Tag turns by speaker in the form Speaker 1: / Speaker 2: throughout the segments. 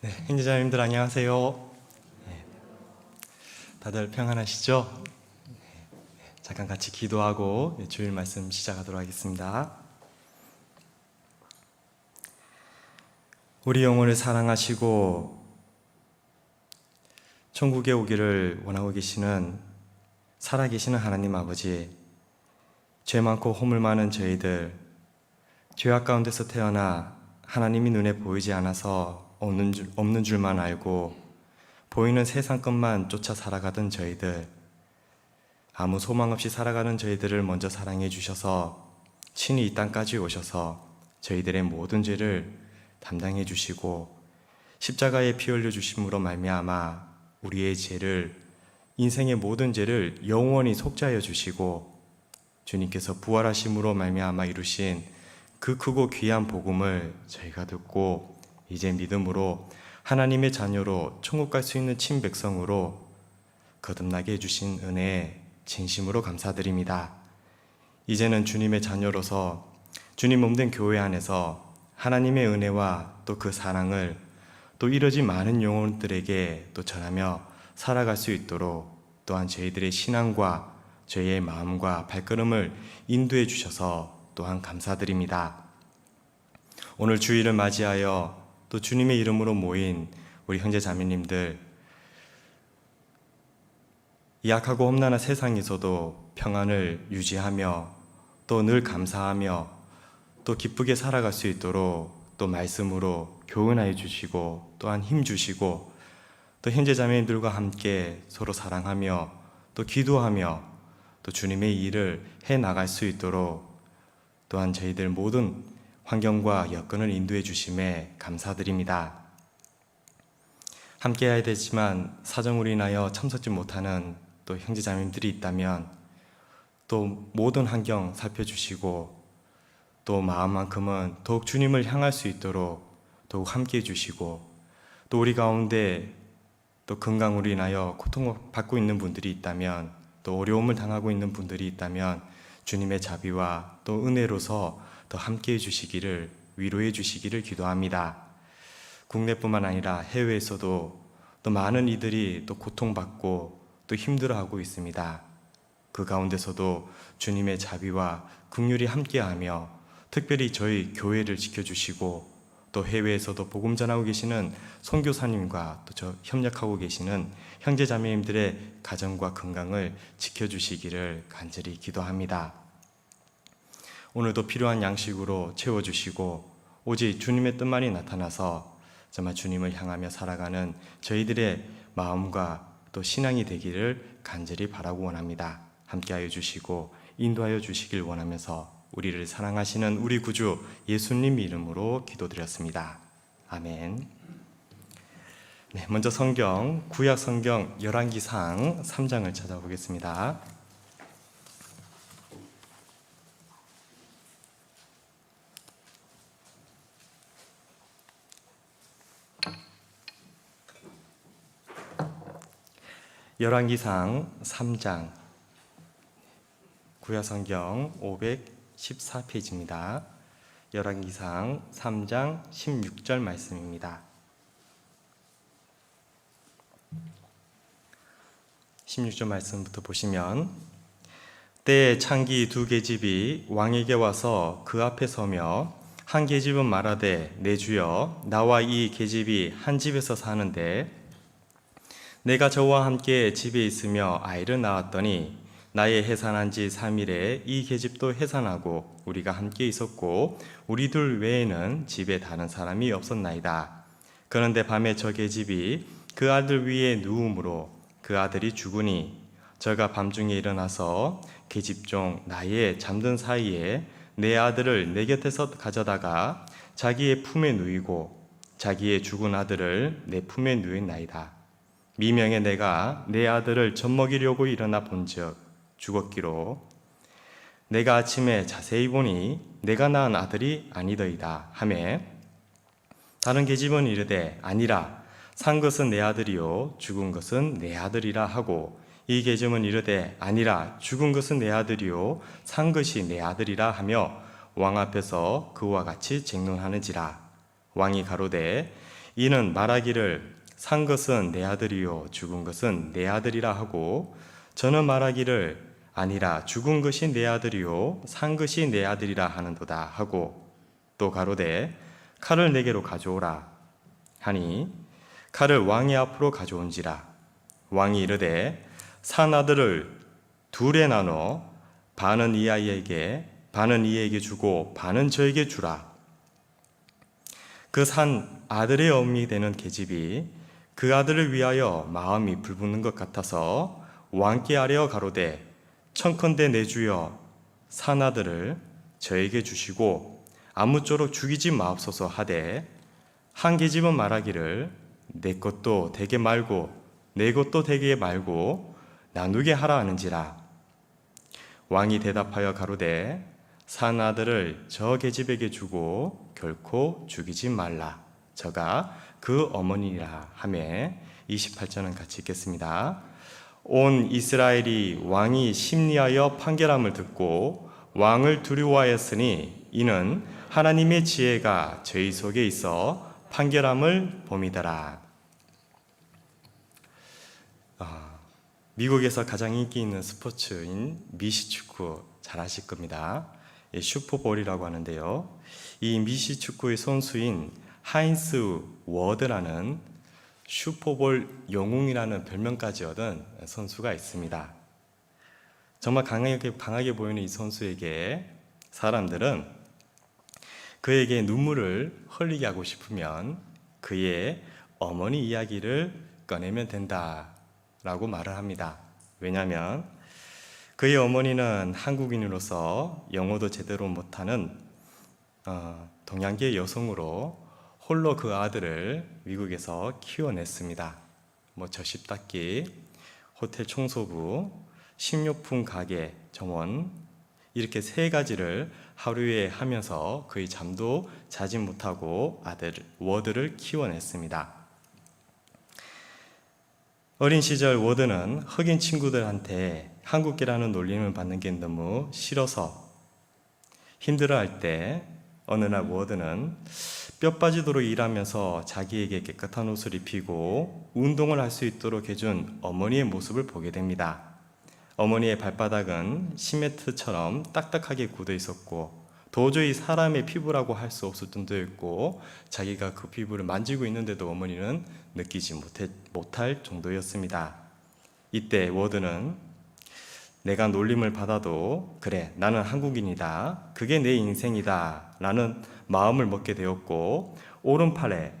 Speaker 1: 네, 형제자매님들 안녕하세요. 네, 다들 평안하시죠? 잠깐 같이 기도하고 주일 말씀 시작하도록 하겠습니다. 우리 영혼을 사랑하시고 천국에 오기를 원하고 계시는 살아계시는 하나님 아버지, 죄 많고 허물 많은 저희들, 죄악 가운데서 태어나 하나님이 눈에 보이지 않아서 없는 줄만 알고 보이는 세상 것만 쫓아 살아가던 저희들, 아무 소망 없이 살아가는 저희들을 먼저 사랑해 주셔서 친히 이 땅까지 오셔서 저희들의 모든 죄를 담당해 주시고 십자가에 피 흘려 주심으로 말미암아 우리의 죄를, 인생의 모든 죄를 영원히 속죄하여 주시고 주님께서 부활하심으로 말미암아 이루신 그 크고 귀한 복음을 저희가 듣고 이제 믿음으로 하나님의 자녀로 천국 갈 수 있는 친백성으로 거듭나게 해주신 은혜에 진심으로 감사드립니다. 이제는 주님의 자녀로서 주님 몸된 교회 안에서 하나님의 은혜와 또 그 사랑을 또 이러지 많은 영혼들에게 또 전하며 살아갈 수 있도록 또한 저희들의 신앙과 저희의 마음과 발걸음을 인도해 주셔서 또한 감사드립니다. 오늘 주일을 맞이하여 또 주님의 이름으로 모인 우리 형제 자매님들, 이 약하고 험난한 세상에서도 평안을 유지하며 또 늘 감사하며 또 기쁘게 살아갈 수 있도록 또 말씀으로 교훈하여 주시고 또한 힘 주시고 또 형제 자매님들과 함께 서로 사랑하며 또 기도하며 또 주님의 일을 해 나갈 수 있도록 또한 저희들 모든 환경과 여건을 인도해 주심에 감사드립니다. 함께 해야 되지만 사정으로 인하여 참석지 못하는 또 형제자매님들이 있다면 또 모든 환경 살펴주시고 또 마음만큼은 더욱 주님을 향할 수 있도록 더욱 함께 해주시고 또 우리 가운데 또 건강으로 인하여 고통을 받고 있는 분들이 있다면 또 어려움을 당하고 있는 분들이 있다면 주님의 자비와 또 은혜로서 더 함께 해주시기를, 위로해 주시기를 기도합니다. 국내뿐만 아니라 해외에서도 또 많은 이들이 또 고통받고 또 힘들어하고 있습니다. 그 가운데서도 주님의 자비와 긍휼이 함께하며 특별히 저희 교회를 지켜주시고 또 해외에서도 복음 전하고 계시는 선교사님과 또 저 협력하고 계시는 형제자매님들의 가정과 건강을 지켜주시기를 간절히 기도합니다. 오늘도 필요한 양식으로 채워주시고 오직 주님의 뜻만이 나타나서 정말 주님을 향하며 살아가는 저희들의 마음과 또 신앙이 되기를 간절히 바라고 원합니다. 함께하여 주시고 인도하여 주시길 원하면서 우리를 사랑하시는 우리 구주 예수님 이름으로 기도드렸습니다. 아멘. 네, 먼저 성경, 구약 성경 열왕기상 3장을 찾아보겠습니다. 열왕기상 3장, 구약성경 514페이지입니다. 열왕기상 3장 16절 말씀입니다. 16절 말씀부터 보시면 때에 창기 두 계집이 왕에게 와서 그 앞에 서며 한 계집은 말하되 내 주여 나와 이 계집이 한 집에서 사는데 내가 저와 함께 집에 있으며 아이를 낳았더니 나의 해산한 지 3일에 이 계집도 해산하고 우리가 함께 있었고 우리 둘 외에는 집에 다른 사람이 없었나이다. 그런데 밤에 저 계집이 그 아들 위에 누움으로 그 아들이 죽으니 저가 밤중에 일어나서 계집종 나의 잠든 사이에 내 아들을 내 곁에서 가져다가 자기의 품에 누이고 자기의 죽은 아들을 내 품에 누였나이다. 미명에 내가 내 아들을 젖먹이려고 일어나 본즉 죽었기로 내가 아침에 자세히 보니 내가 낳은 아들이 아니더이다 하매 다른 계집은 이르되 아니라 산 것은 내 아들이요 죽은 것은 내 아들이라 하고 이 계집은 이르되 아니라 죽은 것은 내 아들이요 산 것이 내 아들이라 하며 왕 앞에서 그와 같이 쟁론하는지라. 왕이 가로되 이는 말하기를 산 것은 내 아들이요 죽은 것은 내 아들이라 하고, 저는 말하기를 아니라 죽은 것이 내 아들이요 산 것이 내 아들이라 하는도다 하고, 또 가로되 칼을 내게로 가져오라 하니 칼을 왕의 앞으로 가져온지라. 왕이 이르되 산 아들을 둘에 나눠 반은 이 아이에게 반은 이에게 주고 반은 저에게 주라. 그 산 아들의 어미 되는 계집이 그 아들을 위하여 마음이 불붙는 것 같아서 왕께 아뢰어 가로되 청컨대 내 주여 산 아들을 저에게 주시고 아무쪼록 죽이지 마옵소서 하되, 한 계집은 말하기를 내 것도 되게 말고 내 것도 되게 말고 나누게 하라 하는지라. 왕이 대답하여 가로되 산 아들을 저 계집에게 주고 결코 죽이지 말라. 저가 그 어머니라 하매 28절은 같이 읽겠습니다. 온 이스라엘이 왕이 심리하여 판결함을 듣고 왕을 두려워하였으니 이는 하나님의 지혜가 저희 속에 있어 판결함을 봄이더라. 미국에서 가장 인기 있는 스포츠인 미시축구 잘 아실 겁니다. 슈퍼볼이라고 하는데요. 이 미시축구의 선수인 하인스 워드라는 슈퍼볼 영웅이라는 별명까지 얻은 선수가 있습니다. 정말 강하게 보이는 이 선수에게 사람들은 그에게 눈물을 흘리게 하고 싶으면 그의 어머니 이야기를 꺼내면 된다라고 말을 합니다. 왜냐하면 그의 어머니는 한국인으로서 영어도 제대로 못하는 동양계 여성으로 홀로 그 아들을 미국에서 키워냈습니다. 저십 닦기, 호텔 청소부, 식료품 가게 점원, 이렇게 세 가지를 하루에 하면서 거의 잠도 자지 못하고 아들 워드를 키워냈습니다. 어린 시절 워드는 흑인 친구들한테 한국계라는 놀림을 받는 게 너무 싫어서 힘들어할 때 어느 날 워드는 뼈 빠지도록 일하면서 자기에게 깨끗한 옷을 입히고 운동을 할 수 있도록 해준 어머니의 모습을 보게 됩니다. 어머니의 발바닥은 시멘트처럼 딱딱하게 굳어 있었고 도저히 사람의 피부라고 할 수 없을 정도였고, 자기가 그 피부를 만지고 있는데도 어머니는 느끼지 못할 정도였습니다. 이때 워드는 내가 놀림을 받아도 그래, 나는 한국인이다, 그게 내 인생이다 라는 마음을 먹게 되었고, 오른팔에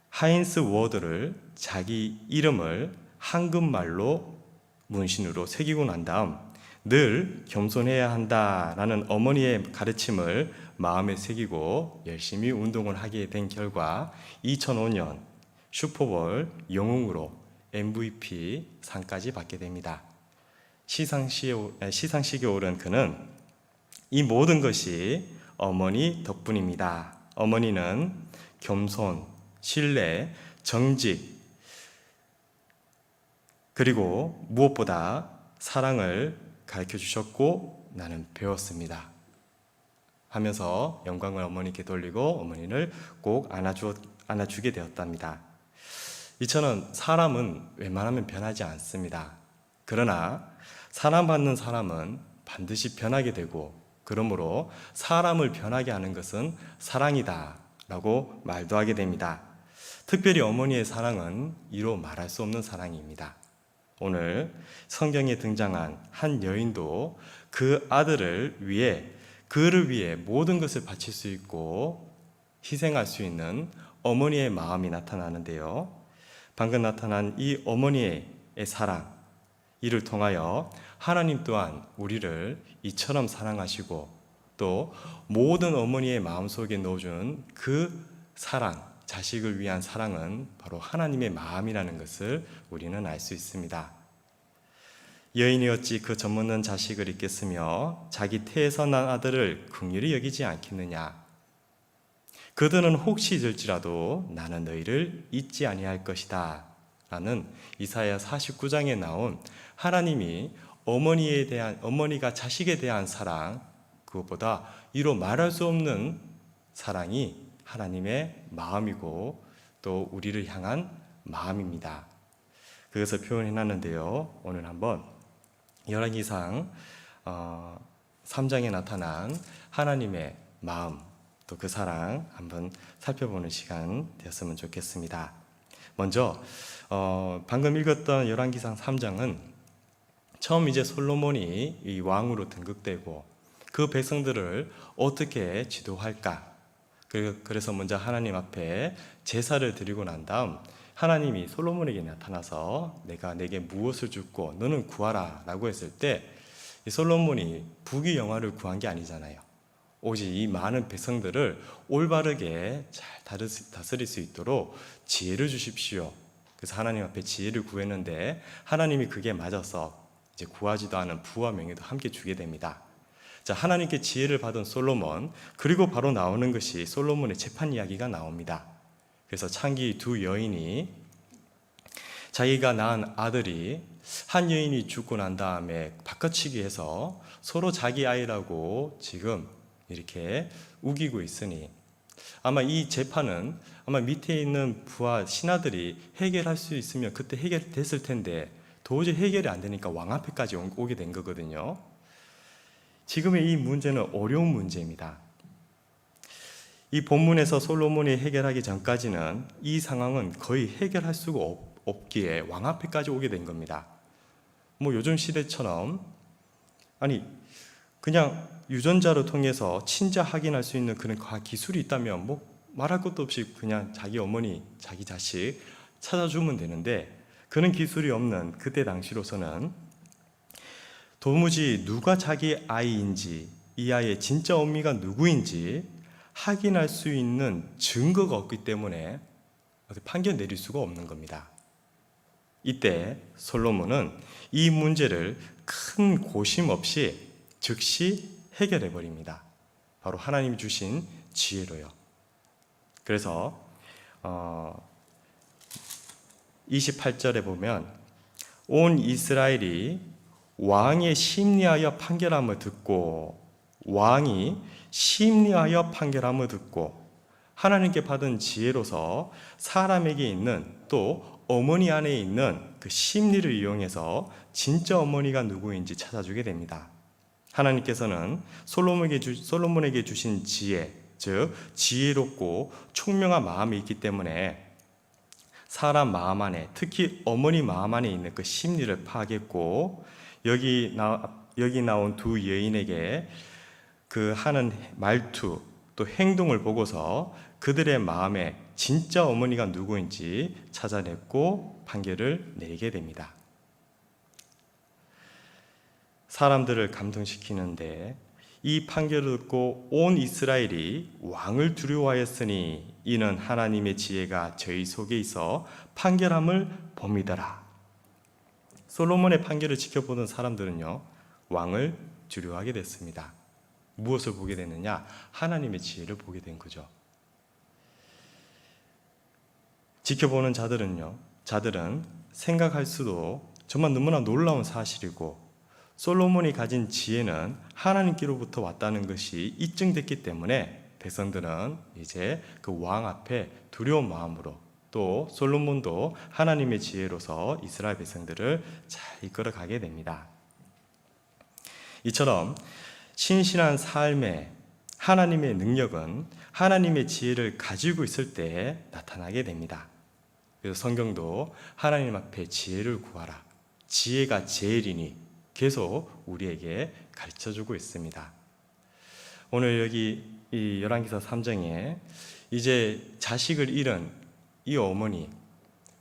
Speaker 1: 하인스 워드를 자기 이름을 한국말로 문신으로 새기고 난 다음 늘 겸손해야 한다라는 어머니의 가르침을 마음에 새기고 열심히 운동을 하게 된 결과 2005년 슈퍼볼 영웅으로 MVP 상까지 받게 됩니다. 시상식에 오른 그는 이 모든 것이 어머니 덕분입니다. 어머니는 겸손, 신뢰, 정직, 그리고 무엇보다 사랑을 가르쳐 주셨고 나는 배웠습니다 하면서 영광을 어머니께 돌리고 어머니를 꼭 안아주게 되었답니다. 이처럼 사람은 웬만하면 변하지 않습니다. 그러나 사랑받는 사람은 반드시 변하게 되고, 그러므로 사람을 변하게 하는 것은 사랑이다 라고 말도 하게 됩니다. 특별히 어머니의 사랑은 이로 말할 수 없는 사랑입니다. 오늘 성경에 등장한 한 여인도 그 아들을 위해, 그를 위해 모든 것을 바칠 수 있고 희생할 수 있는 어머니의 마음이 나타나는데요. 방금 나타난 이 어머니의 사랑, 이를 통하여 하나님 또한 우리를 이처럼 사랑하시고 또 모든 어머니의 마음속에 넣어준 그 사랑, 자식을 위한 사랑은 바로 하나님의 마음이라는 것을 우리는 알 수 있습니다. 여인이 어찌 그 젖먹는 자식을 잊겠으며 자기 태에서 난 아들을 긍휼히 여기지 않겠느냐. 그들은 혹시 잊을지라도 나는 너희를 잊지 아니할 것이다 라는 이사야 49장에 나온 하나님이 어머니가 자식에 대한 사랑, 그것보다 이로 말할 수 없는 사랑이 하나님의 마음이고 또 우리를 향한 마음입니다. 그것을 표현해 놨는데요. 오늘 한번 열왕기상 3장에 나타난 하나님의 마음, 또 그 사랑 한번 살펴보는 시간 되었으면 좋겠습니다. 먼저 방금 읽었던 열왕기상 3장은 처음 이제 솔로몬이 이 왕으로 등극되고 그 백성들을 어떻게 지도할까? 그래서 먼저 하나님 앞에 제사를 드리고 난 다음 하나님이 솔로몬에게 나타나서 내가 내게 무엇을 줬고 너는 구하라 라고 했을 때 이 솔로몬이 부귀영화를 구한 게 아니잖아요. 오직 이 많은 백성들을 올바르게 잘 다스릴 수 있도록 지혜를 주십시오. 그래서 하나님 앞에 지혜를 구했는데 하나님이 그게 맞아서 이제 구하지도 않은 부와 명예도 함께 주게 됩니다. 자, 하나님께 지혜를 받은 솔로몬, 그리고 바로 나오는 것이 솔로몬의 재판 이야기가 나옵니다. 그래서 창기 두 여인이 자기가 낳은 아들이 한 여인이 죽고 난 다음에 바꿔치기 해서 서로 자기 아이라고 지금 이렇게 우기고 있으니 아마 이 재판은 아마 밑에 있는 부하 신하들이 해결할 수 있으면 그때 해결됐을 텐데 도저히 해결이 안 되니까 왕 앞에까지 오게 된 거거든요. 지금의 이 문제는 어려운 문제입니다. 이 본문에서 솔로몬이 해결하기 전까지는 이 상황은 거의 해결할 수가 없기에 왕 앞에까지 오게 된 겁니다. 뭐 요즘 시대처럼 그냥 유전자를 통해서 친자 확인할 수 있는 그런 기술이 있다면 뭐 말할 것도 없이 그냥 자기 어머니, 자기 자식 찾아주면 되는데 그런 기술이 없는 그때 당시로서는 도무지 누가 자기 아이인지 이 아이의 진짜 어미가 누구인지 확인할 수 있는 증거가 없기 때문에 판결 내릴 수가 없는 겁니다. 이때 솔로몬은 이 문제를 큰 고심 없이 즉시 해결해 버립니다. 바로 하나님이 주신 지혜로요. 그래서 28절에 보면 온 이스라엘이 왕의 심리하여 판결함을 듣고 왕이 심리하여 판결함을 듣고 하나님께 받은 지혜로서 사람에게 있는 또 어머니 안에 있는 그 심리를 이용해서 진짜 어머니가 누구인지 찾아주게 됩니다. 하나님께서는 솔로몬에게 주신 지혜, 즉 지혜롭고 총명한 마음이 있기 때문에 사람 마음 안에, 특히 어머니 마음 안에 있는 그 심리를 파악했고 여기 나온 두 여인에게 그 하는 말투 또 행동을 보고서 그들의 마음에 진짜 어머니가 누구인지 찾아냈고 판결을 내리게 됩니다. 사람들을 감동시키는데 이 판결을 듣고 온 이스라엘이 왕을 두려워하였으니 이는 하나님의 지혜가 저희 속에 있어 판결함을 봅니다라. 솔로몬의 판결을 지켜보던 사람들은요, 왕을 두려워하게 됐습니다. 무엇을 보게 됐느냐? 하나님의 지혜를 보게 된 거죠. 지켜보는 자들은 생각할 수도 정말 너무나 놀라운 사실이고 솔로몬이 가진 지혜는 하나님께로부터 왔다는 것이 입증됐기 때문에 백성들은 이제 그 왕 앞에 두려운 마음으로 또 솔로몬도 하나님의 지혜로서 이스라엘 백성들을 잘 이끌어 가게 됩니다. 이처럼 신실한 삶에 하나님의 능력은 하나님의 지혜를 가지고 있을 때 나타나게 됩니다. 그래서 성경도 하나님 앞에 지혜를 구하라. 지혜가 제일이니 계속 우리에게 가르쳐주고 있습니다. 오늘 여기 이 열왕기사 3장에 이제 자식을 잃은 이 어머니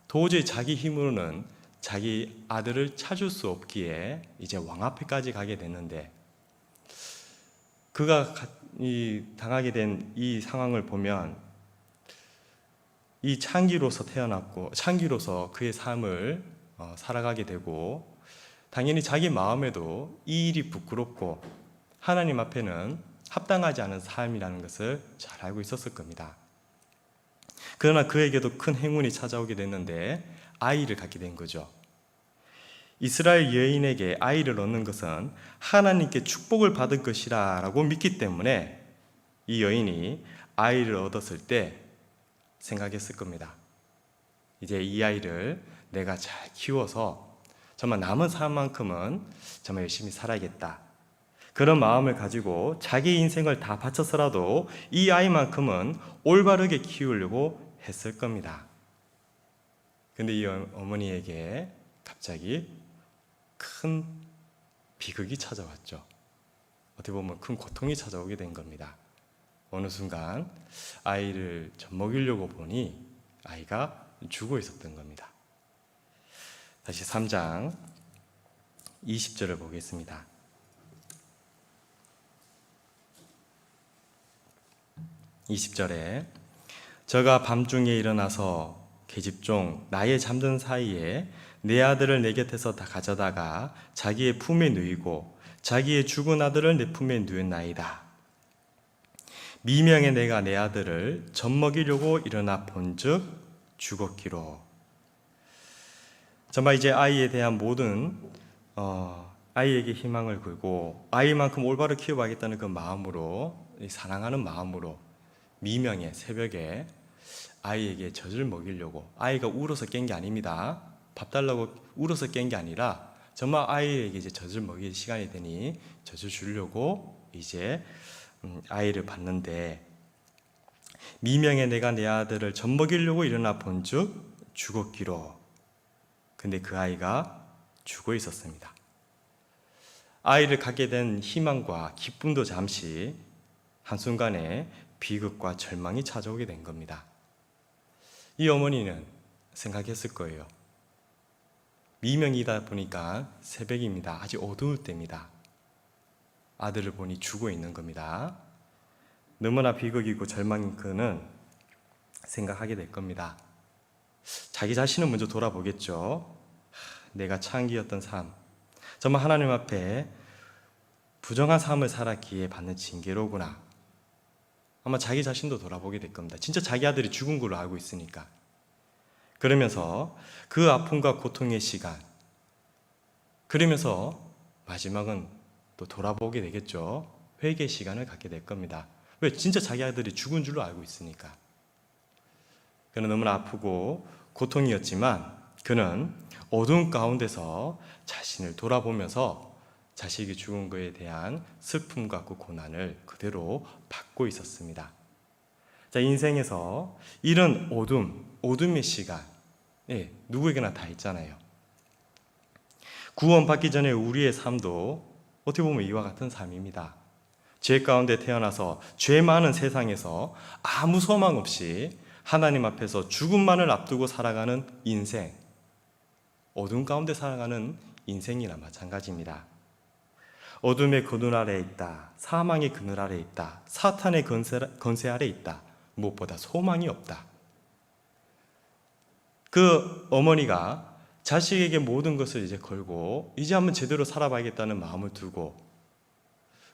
Speaker 1: 도저히 자기 힘으로는 자기 아들을 찾을 수 없기에 이제 왕 앞에까지 가게 됐는데 그가 당하게 된 이 상황을 보면 이 창기로서 태어났고 창기로서 그의 삶을 살아가게 되고 당연히 자기 마음에도 이 일이 부끄럽고 하나님 앞에는 합당하지 않은 삶이라는 것을 잘 알고 있었을 겁니다. 그러나 그에게도 큰 행운이 찾아오게 됐는데 아이를 갖게 된 거죠. 이스라엘 여인에게 아이를 얻는 것은 하나님께 축복을 받을 것이라 라고 믿기 때문에 이 여인이 아이를 얻었을 때 생각했을 겁니다. 이제 이 아이를 내가 잘 키워서 정말 남은 삶만큼은 정말 열심히 살아야겠다. 그런 마음을 가지고 자기 인생을 다 바쳐서라도 이 아이만큼은 올바르게 키우려고 했을 겁니다. 근데 이 어머니에게 갑자기 큰 비극이 찾아왔죠. 어떻게 보면 큰 고통이 찾아오게 된 겁니다. 어느 순간 아이를 젖먹이려고 보니 아이가 죽어 있었던 겁니다. 다시 3장 20절을 보겠습니다. 20절에 저가 밤중에 일어나서 계집종 나의 잠든 사이에 내 아들을 내 곁에서 다 가져다가 자기의 품에 누이고 자기의 죽은 아들을 내 품에 누였나이다. 미명에 내가 내 아들을 젖먹이려고 일어나 본즉 죽었기로. 정말 이제 아이에 대한 모든 아이에게 희망을 걸고 아이만큼 올바로 키워봐야겠다는 그 마음으로, 사랑하는 마음으로 미명의 새벽에 아이에게 젖을 먹이려고, 아이가 울어서 깬 게 아닙니다. 밥 달라고 울어서 깬 게 아니라 정말 아이에게 이제 젖을 먹일 시간이 되니 젖을 주려고 이제 아이를 봤는데, 미명에 내가 내 아들을 젖 먹이려고 일어나 본즉 죽었기로. 근데 그 아이가 죽어 있었습니다. 아이를 갖게 된 희망과 기쁨도 잠시, 한순간에 비극과 절망이 찾아오게 된 겁니다. 이 어머니는 생각했을 거예요. 미명이다 보니까 새벽입니다. 아직 어두울 때입니다. 아들을 보니 죽어 있는 겁니다. 너무나 비극이고 절망인 그는 생각하게 될 겁니다. 자기 자신을 먼저 돌아보겠죠. 내가 창기였던 삶, 정말 하나님 앞에 부정한 삶을 살았기에 받는 징계로구나. 아마 자기 자신도 돌아보게 될 겁니다. 진짜 자기 아들이 죽은 걸로 알고 있으니까. 그러면서 그 아픔과 고통의 시간, 그러면서 마지막은 또 돌아보게 되겠죠. 회개 시간을 갖게 될 겁니다. 왜? 진짜 자기 아들이 죽은 줄로 알고 있으니까. 그는 너무나 아프고 고통이었지만 그는 어두운 가운데서 자신을 돌아보면서 자식이 죽은 것에 대한 슬픔과 그 고난을 그대로 받고 있었습니다. 자, 인생에서 이런 어둠의 시간, 누구에게나 다 있잖아요. 구원받기 전에 우리의 삶도 어떻게 보면 이와 같은 삶입니다. 죄 가운데 태어나서 죄 많은 세상에서 아무 소망 없이 하나님 앞에서 죽음만을 앞두고 살아가는 인생, 어둠 가운데 살아가는 인생이나 마찬가지입니다. 어둠의 그늘 아래에 있다. 사망의 그늘 아래에 있다. 사탄의 건세 아래에 있다. 무엇보다 소망이 없다. 그 어머니가 자식에게 모든 것을 이제 걸고 이제 한번 제대로 살아봐야겠다는 마음을 두고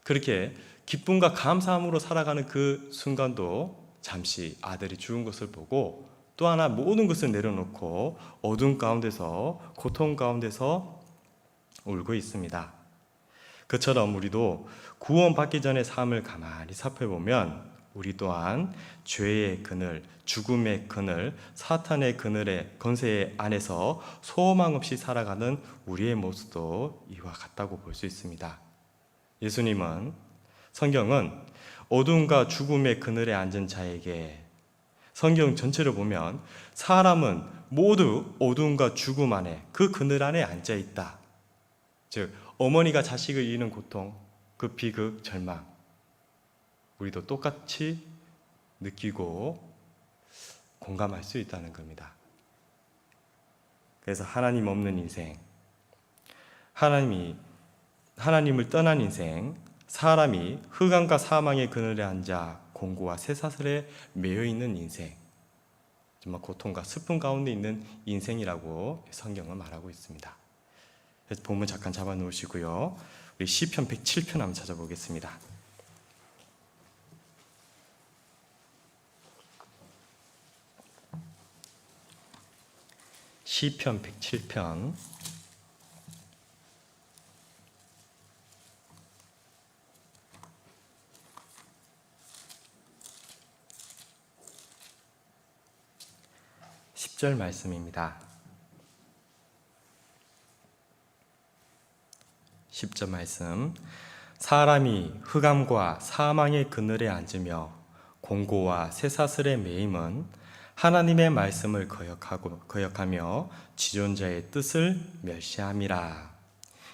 Speaker 1: 그렇게 기쁨과 감사함으로 살아가는 그 순간도 잠시 아들이 죽은 것을 보고 또 하나 모든 것을 내려놓고 어둠 가운데서, 고통 가운데서 울고 있습니다. 그처럼 우리도 구원받기 전의 삶을 가만히 살펴보면 우리 또한 죄의 그늘, 죽음의 그늘, 사탄의 그늘의 건세 안에서 소망 없이 살아가는 우리의 모습도 이와 같다고 볼 수 있습니다. 예수님은, 성경은 어둠과 죽음의 그늘에 앉은 자에게, 성경 전체를 보면 사람은 모두 어둠과 죽음 안에, 그 그늘 안에 앉아 있다. 즉 어머니가 자식을 잃는 고통, 그 비극, 절망, 우리도 똑같이 느끼고 공감할 수 있다는 겁니다. 그래서 하나님 없는 인생, 하나님을 떠난 인생, 사람이 흑암과 사망의 그늘에 앉아 공고와 쇠사슬에 매여 있는 인생, 정말 고통과 슬픔 가운데 있는 인생이라고 성경은 말하고 있습니다. 그래서 본문 잠깐 잡아 놓으시고요. 우리 시편 107편 한번 찾아보겠습니다. 시편 107편 10절 10절 말씀입니다. 10절 말씀. 사람이 흑암과 사망의 그늘에 앉으며 공고와 쇠사슬에 매임은 하나님의 말씀을 거역하며 지존자의 뜻을 멸시함이라.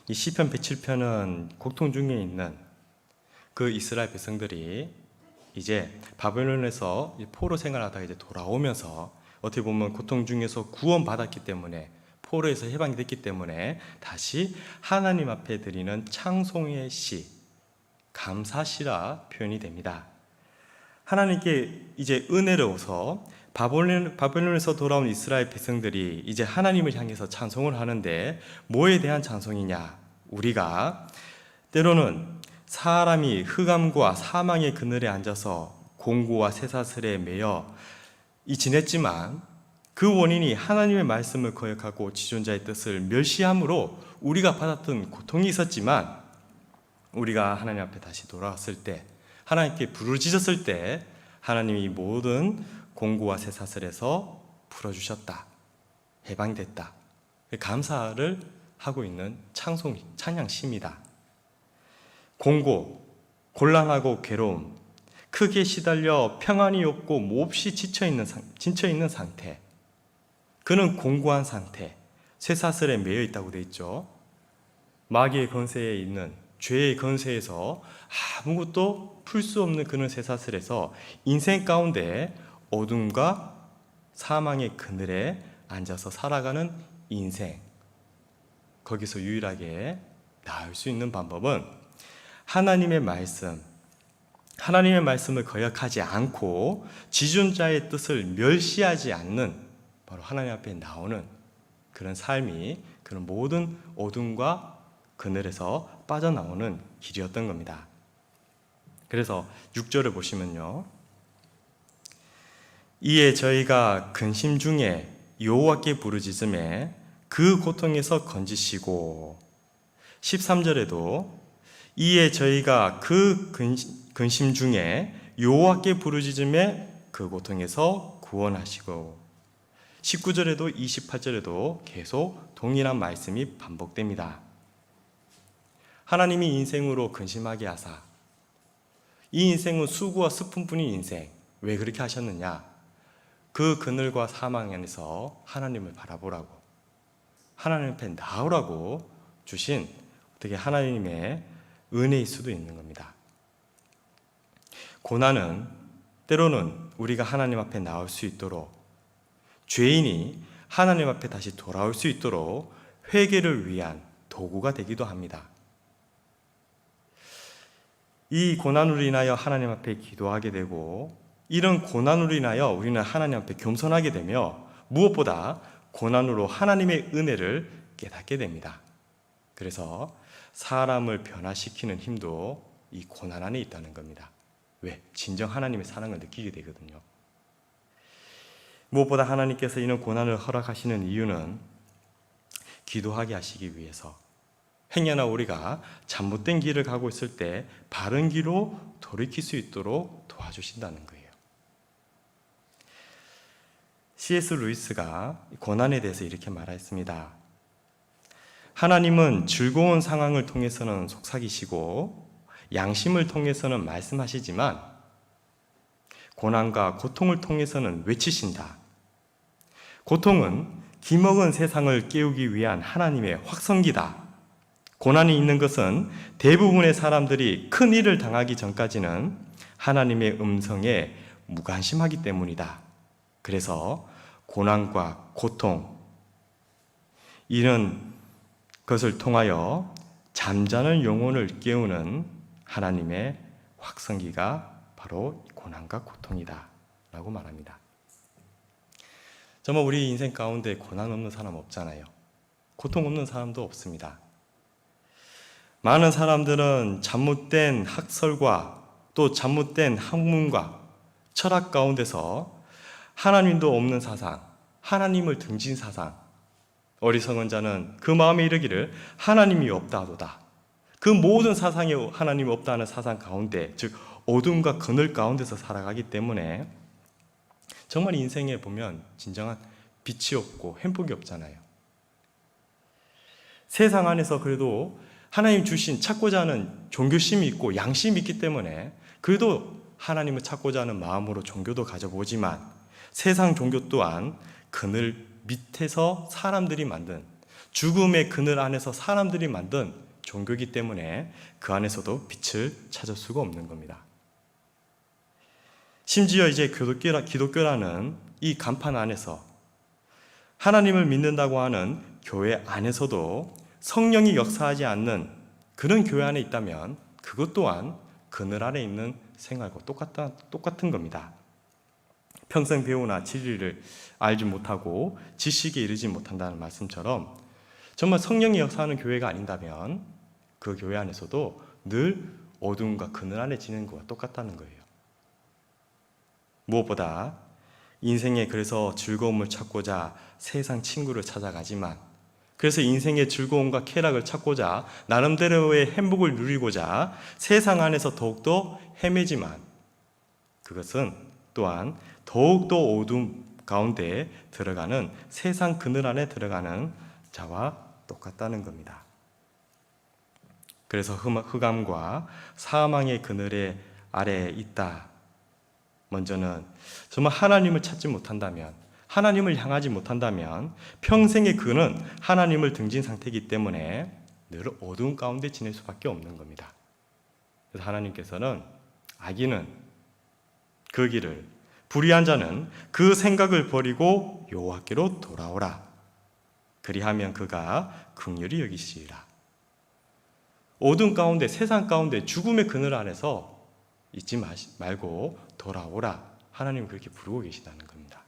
Speaker 1: 이 시편 107편은 고통 중에 있는 그 이스라엘 백성들이 이제 바벨론에서 포로 생활하다가 이제 돌아오면서 어떻게 보면 고통 중에서 구원받았기 때문에, 포로에서 해방이 됐기 때문에 다시 하나님 앞에 드리는 찬송의 시, 감사시라 표현이 됩니다. 하나님께 이제 은혜로워서 바벨론에서 돌아온 이스라엘 백성들이 이제 하나님을 향해서 찬송을 하는데, 뭐에 대한 찬송이냐? 우리가 때로는 사람이 흑암과 사망의 그늘에 앉아서 공고와 쇠사슬에 매여 지냈지만, 그 원인이 하나님의 말씀을 거역하고 지존자의 뜻을 멸시함으로 우리가 받았던 고통이 있었지만, 우리가 하나님 앞에 다시 돌아왔을 때, 하나님께 부르짖었을 때 하나님이 모든 공고와 쇠사슬에서 풀어주셨다, 해방됐다, 감사를 하고 있는 찬양시입니다. 공고, 곤란하고 괴로움, 크게 시달려 평안이 없고 몹시 지쳐있는 상태, 그는 공고한 상태, 쇠사슬에 매여 있다고 되어 있죠. 마귀의 권세에 있는, 죄의 권세에서 아무것도 풀 수 없는 그런 쇠사슬에서 인생 가운데 어둠과 사망의 그늘에 앉아서 살아가는 인생, 거기서 유일하게 나을 수 있는 방법은 하나님의 말씀을 거역하지 않고 지존자의 뜻을 멸시하지 않는, 바로 하나님 앞에 나오는 그런 삶이 그런 모든 어둠과 그늘에서 빠져나오는 길이었던 겁니다. 그래서 6절을 보시면요, 이에 저희가 근심 중에 여호와께 부르짖음에 그 고통에서 건지시고, 13절에도 이에 저희가 그 근심 중에 여호와께 부르짖음에 그 고통에서 구원하시고, 19절에도 28절에도 계속 동일한 말씀이 반복됩니다. 하나님이 인생으로 근심하게 하사, 이 인생은 수고와 슬픔뿐인 인생, 왜 그렇게 하셨느냐? 그 그늘과 사망 안에서 하나님을 바라보라고, 하나님 앞에 나오라고 주신 어떻게 하나님의 은혜일 수도 있는 겁니다. 고난은 때로는 우리가 하나님 앞에 나올 수 있도록, 죄인이 하나님 앞에 다시 돌아올 수 있도록 회개를 위한 도구가 되기도 합니다. 이 고난으로 인하여 하나님 앞에 기도하게 되고, 이런 고난으로 인하여 우리는 하나님 앞에 겸손하게 되며, 무엇보다 고난으로 하나님의 은혜를 깨닫게 됩니다. 그래서 사람을 변화시키는 힘도 이 고난 안에 있다는 겁니다. 왜? 진정 하나님의 사랑을 느끼게 되거든요. 무엇보다 하나님께서 이런 고난을 허락하시는 이유는 기도하게 하시기 위해서, 행여나 우리가 잘못된 길을 가고 있을 때 바른 길로 돌이킬 수 있도록 도와주신다는 거예요. C.S. 루이스가 고난에 대해서 이렇게 말했습니다. 하나님은 즐거운 상황을 통해서는 속삭이시고 양심을 통해서는 말씀하시지만 고난과 고통을 통해서는 외치신다. 고통은 기먹은 세상을 깨우기 위한 하나님의 확성기다. 고난이 있는 것은 대부분의 사람들이 큰 일을 당하기 전까지는 하나님의 음성에 무관심하기 때문이다. 그래서 고난과 고통, 이런 것을 통하여 잠자는 영혼을 깨우는 하나님의 확성기가 바로 고난과 고통이다 라고 말합니다. 정말 우리 인생 가운데 고난 없는 사람 없잖아요. 고통 없는 사람도 없습니다. 많은 사람들은 잘못된 학설과 또 잘못된 학문과 철학 가운데서 하나님도 없는 사상, 하나님을 등진 사상, 어리석은 자는 그 마음에 이르기를 하나님이 없다도다. 그 모든 사상에 하나님이 없다는 사상 가운데, 즉 어둠과 그늘 가운데서 살아가기 때문에 정말 인생에 보면 진정한 빛이 없고 행복이 없잖아요. 세상 안에서 그래도 하나님 주신 찾고자 하는 종교심이 있고 양심이 있기 때문에 그래도 하나님을 찾고자 하는 마음으로 종교도 가져보지만 세상 종교 또한 그늘 밑에서 사람들이 만든, 죽음의 그늘 안에서 사람들이 만든 종교이기 때문에 그 안에서도 빛을 찾을 수가 없는 겁니다. 심지어 이제 기독교라는 이 간판 안에서 하나님을 믿는다고 하는 교회 안에서도 성령이 역사하지 않는 그런 교회 안에 있다면 그것 또한 그늘 아래 있는 생활과 똑같은 겁니다. 평생 배우나 진리를 알지 못하고 지식에 이르지 못한다는 말씀처럼 정말 성령이 역사하는 교회가 아닌다면 그 교회 안에서도 늘 어둠과 그늘 안에 지내는 것과 똑같다는 거예요. 무엇보다 인생에 그래서 즐거움을 찾고자 세상 친구를 찾아가지만, 그래서 인생의 즐거움과 쾌락을 찾고자 나름대로의 행복을 누리고자 세상 안에서 더욱더 헤매지만 그것은 또한 더욱더 어둠 가운데 들어가는 세상 그늘 안에 들어가는 자와 똑같다는 겁니다. 그래서 흑암과 사망의 그늘의 아래에 있다. 먼저는 정말 하나님을 찾지 못한다면, 하나님을 향하지 못한다면 평생의 그는 하나님을 등진 상태이기 때문에 늘 어두운 가운데 지낼 수밖에 없는 겁니다. 그래서 하나님께서는 악인은 그 길을, 불의한 자는 그 생각을 버리고 여호와께로 돌아오라. 그리하면 그가 긍휼히 여기시리라. 어두운 가운데, 세상 가운데 죽음의 그늘 안에서 잊지 말고 돌아오라. 하나님은 그렇게 부르고 계시다는 겁니다.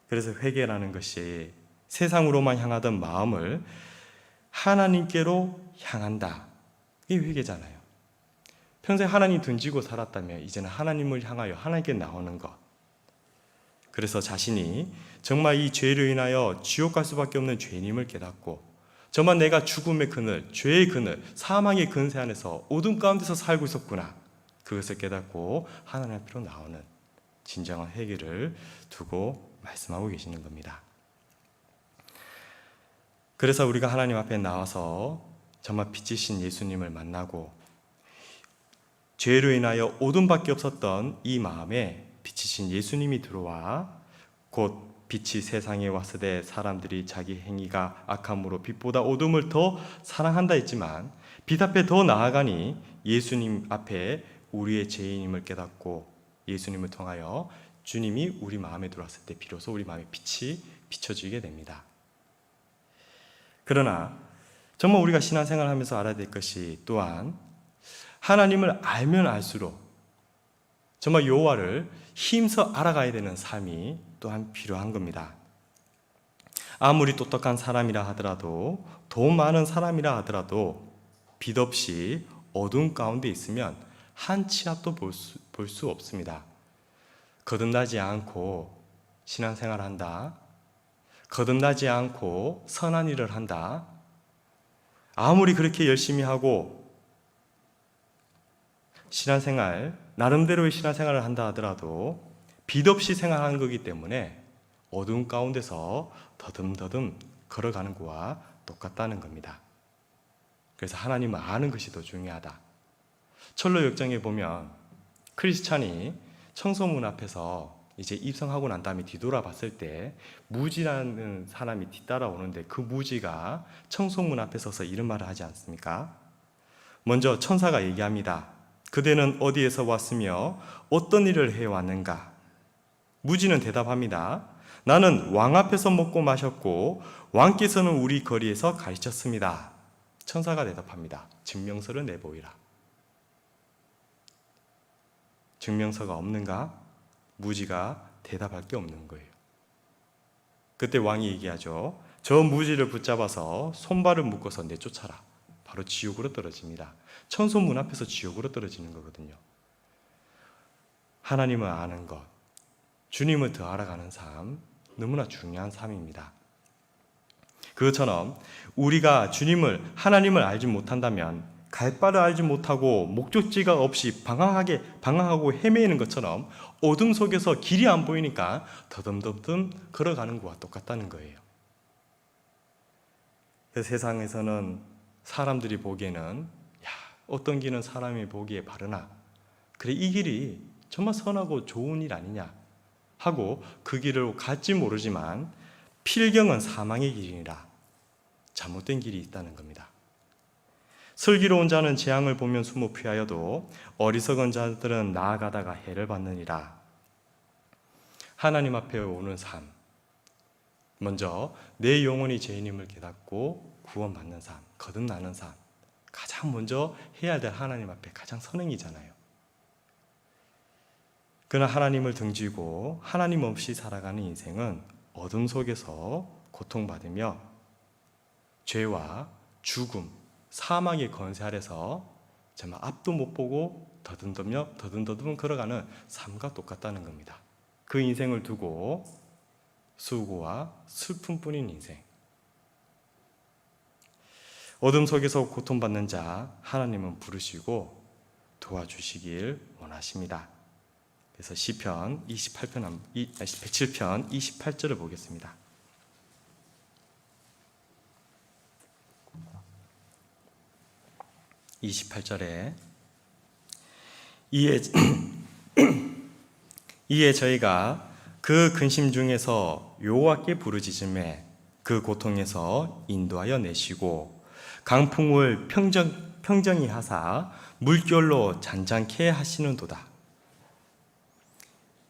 Speaker 1: 그래서 회개라는 것이 세상으로만 향하던 마음을 하나님께로 향한다. 이게 회개잖아요. 평생 하나님 등지고 살았다면 이제는 하나님을 향하여 하나님께 나오는 것. 그래서 자신이 정말 이 죄로 인하여 지옥 갈 수밖에 없는 죄인임을 깨닫고 정말 내가 죽음의 그늘, 죄의 그늘, 사망의 근세 안에서 어둠 가운데서 살고 있었구나. 그것을 깨닫고 하나님 앞으로 나오는 진정한 회개를 두고 말씀하고 계시는 겁니다. 그래서 우리가 하나님 앞에 나와서 정말 빛이신 예수님을 만나고 죄로 인하여 어둠밖에 없었던 이 마음에 빛이신 예수님이 들어와 곧 빛이 세상에 왔을 때 사람들이 자기 행위가 악함으로 빛보다 어둠을 더 사랑한다 했지만 빛 앞에 더 나아가니 예수님 앞에 우리의 죄인임을 깨닫고 예수님을 통하여 주님이 우리 마음에 들어왔을 때 비로소 우리 마음에 빛이 비춰지게 됩니다. 그러나 정말 우리가 신앙생활을 하면서 알아야 될 것이 또한 하나님을 알면 알수록 정말 여호와를 힘써 알아가야 되는 삶이 또한 필요한 겁니다. 아무리 똑똑한 사람이라 하더라도, 돈 많은 사람이라 하더라도 빛 없이 어두운 가운데 있으면 한 치 앞도 볼 수 없습니다. 거듭나지 않고 신앙생활을 한다, 거듭나지 않고 선한 일을 한다, 아무리 그렇게 열심히 하고 신앙생활, 나름대로의 신앙생활을 한다 하더라도 빛 없이 생활하는 거기 때문에 어두운 가운데서 더듬더듬 걸어가는 것과 똑같다는 겁니다. 그래서 하나님을 아는 것이 더 중요하다. 철로 역정에 보면 크리스찬이 청소문 앞에서 이제 입성하고 난 다음에 뒤돌아봤을 때 무지라는 사람이 뒤따라오는데 그 무지가 청소문 앞에 서서 이런 말을 하지 않습니까? 먼저 천사가 얘기합니다. 그대는 어디에서 왔으며 어떤 일을 해왔는가? 무지는 대답합니다. 나는 왕 앞에서 먹고 마셨고 왕께서는 우리 거리에서 가르쳤습니다. 천사가 대답합니다. 증명서를 내보이라. 증명서가 없는가? 무지가 대답할 게 없는 거예요. 그때 왕이 얘기하죠. 저 무지를 붙잡아서 손발을 묶어서 내쫓아라. 바로 지옥으로 떨어집니다. 천소문 앞에서 지옥으로 떨어지는 거거든요. 하나님을 아는 것, 주님을 더 알아가는 삶, 너무나 중요한 삶입니다. 그것처럼 우리가 하나님을 알지 못한다면 갈 바를 알지 못하고 목적지가 없이 방황하고 헤매는 것처럼 어둠 속에서 길이 안 보이니까 더듬더듬 걸어가는 것과 똑같다는 거예요. 그 세상에서는 사람들이 보기에는 어떤 길은 사람이 보기에 바르나, 그래 이 길이 정말 선하고 좋은 일 아니냐 하고 그 길을 갈지 모르지만 필경은 사망의 길이니라, 잘못된 길이 있다는 겁니다. 슬기로운 자는 재앙을 보면 숨어 피하여도 어리석은 자들은 나아가다가 해를 받느니라. 하나님 앞에 오는 삶, 먼저 내 영혼이 죄인임을 깨닫고 구원받는 삶, 거듭나는 삶, 가장 먼저 해야 될 하나님 앞에 가장 선행이잖아요. 그러나 하나님을 등지고 하나님 없이 살아가는 인생은 어둠 속에서 고통받으며 죄와 죽음, 사망의 권세 아래서 정말 앞도 못 보고 더듬더듬 걸어가는 삶과 똑같다는 겁니다. 그 인생을 두고 수고와 슬픔뿐인 인생, 어둠 속에서 고통받는 자 하나님은 부르시고 도와주시길 원하십니다. 그래서 시편 107편 28절을 보겠습니다. 이에 저희가 그 근심 중에서 여호와께 부르짖음에 그 고통에서 인도하여 내시고 강풍을 평정히 하사 물결로 잔잔케 하시는도다.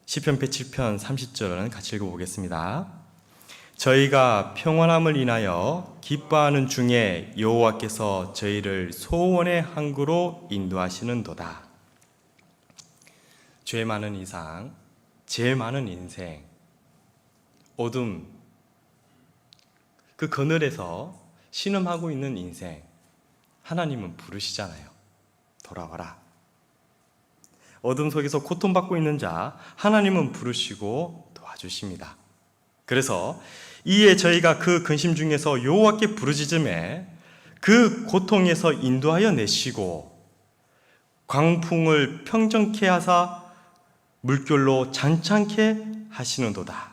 Speaker 1: 시편 107편 30절은 같이 읽어보겠습니다. 저희가 평안함을 인하여 기뻐하는 중에 여호와께서 저희를 소원의 항구로 인도하시는도다. 죄 많은 이상, 죄 많은 인생, 어둠, 그 그늘에서 신음하고 있는 인생, 하나님은 부르시잖아요. 돌아와라. 어둠 속에서 고통받고 있는 자, 하나님은 부르시고 도와주십니다. 그래서 이에 저희가 그 근심 중에서 여호와께 부르짖음에 그 고통에서 인도하여 내시고 광풍을 평정케 하사 물결로 잔잔케 하시는도다.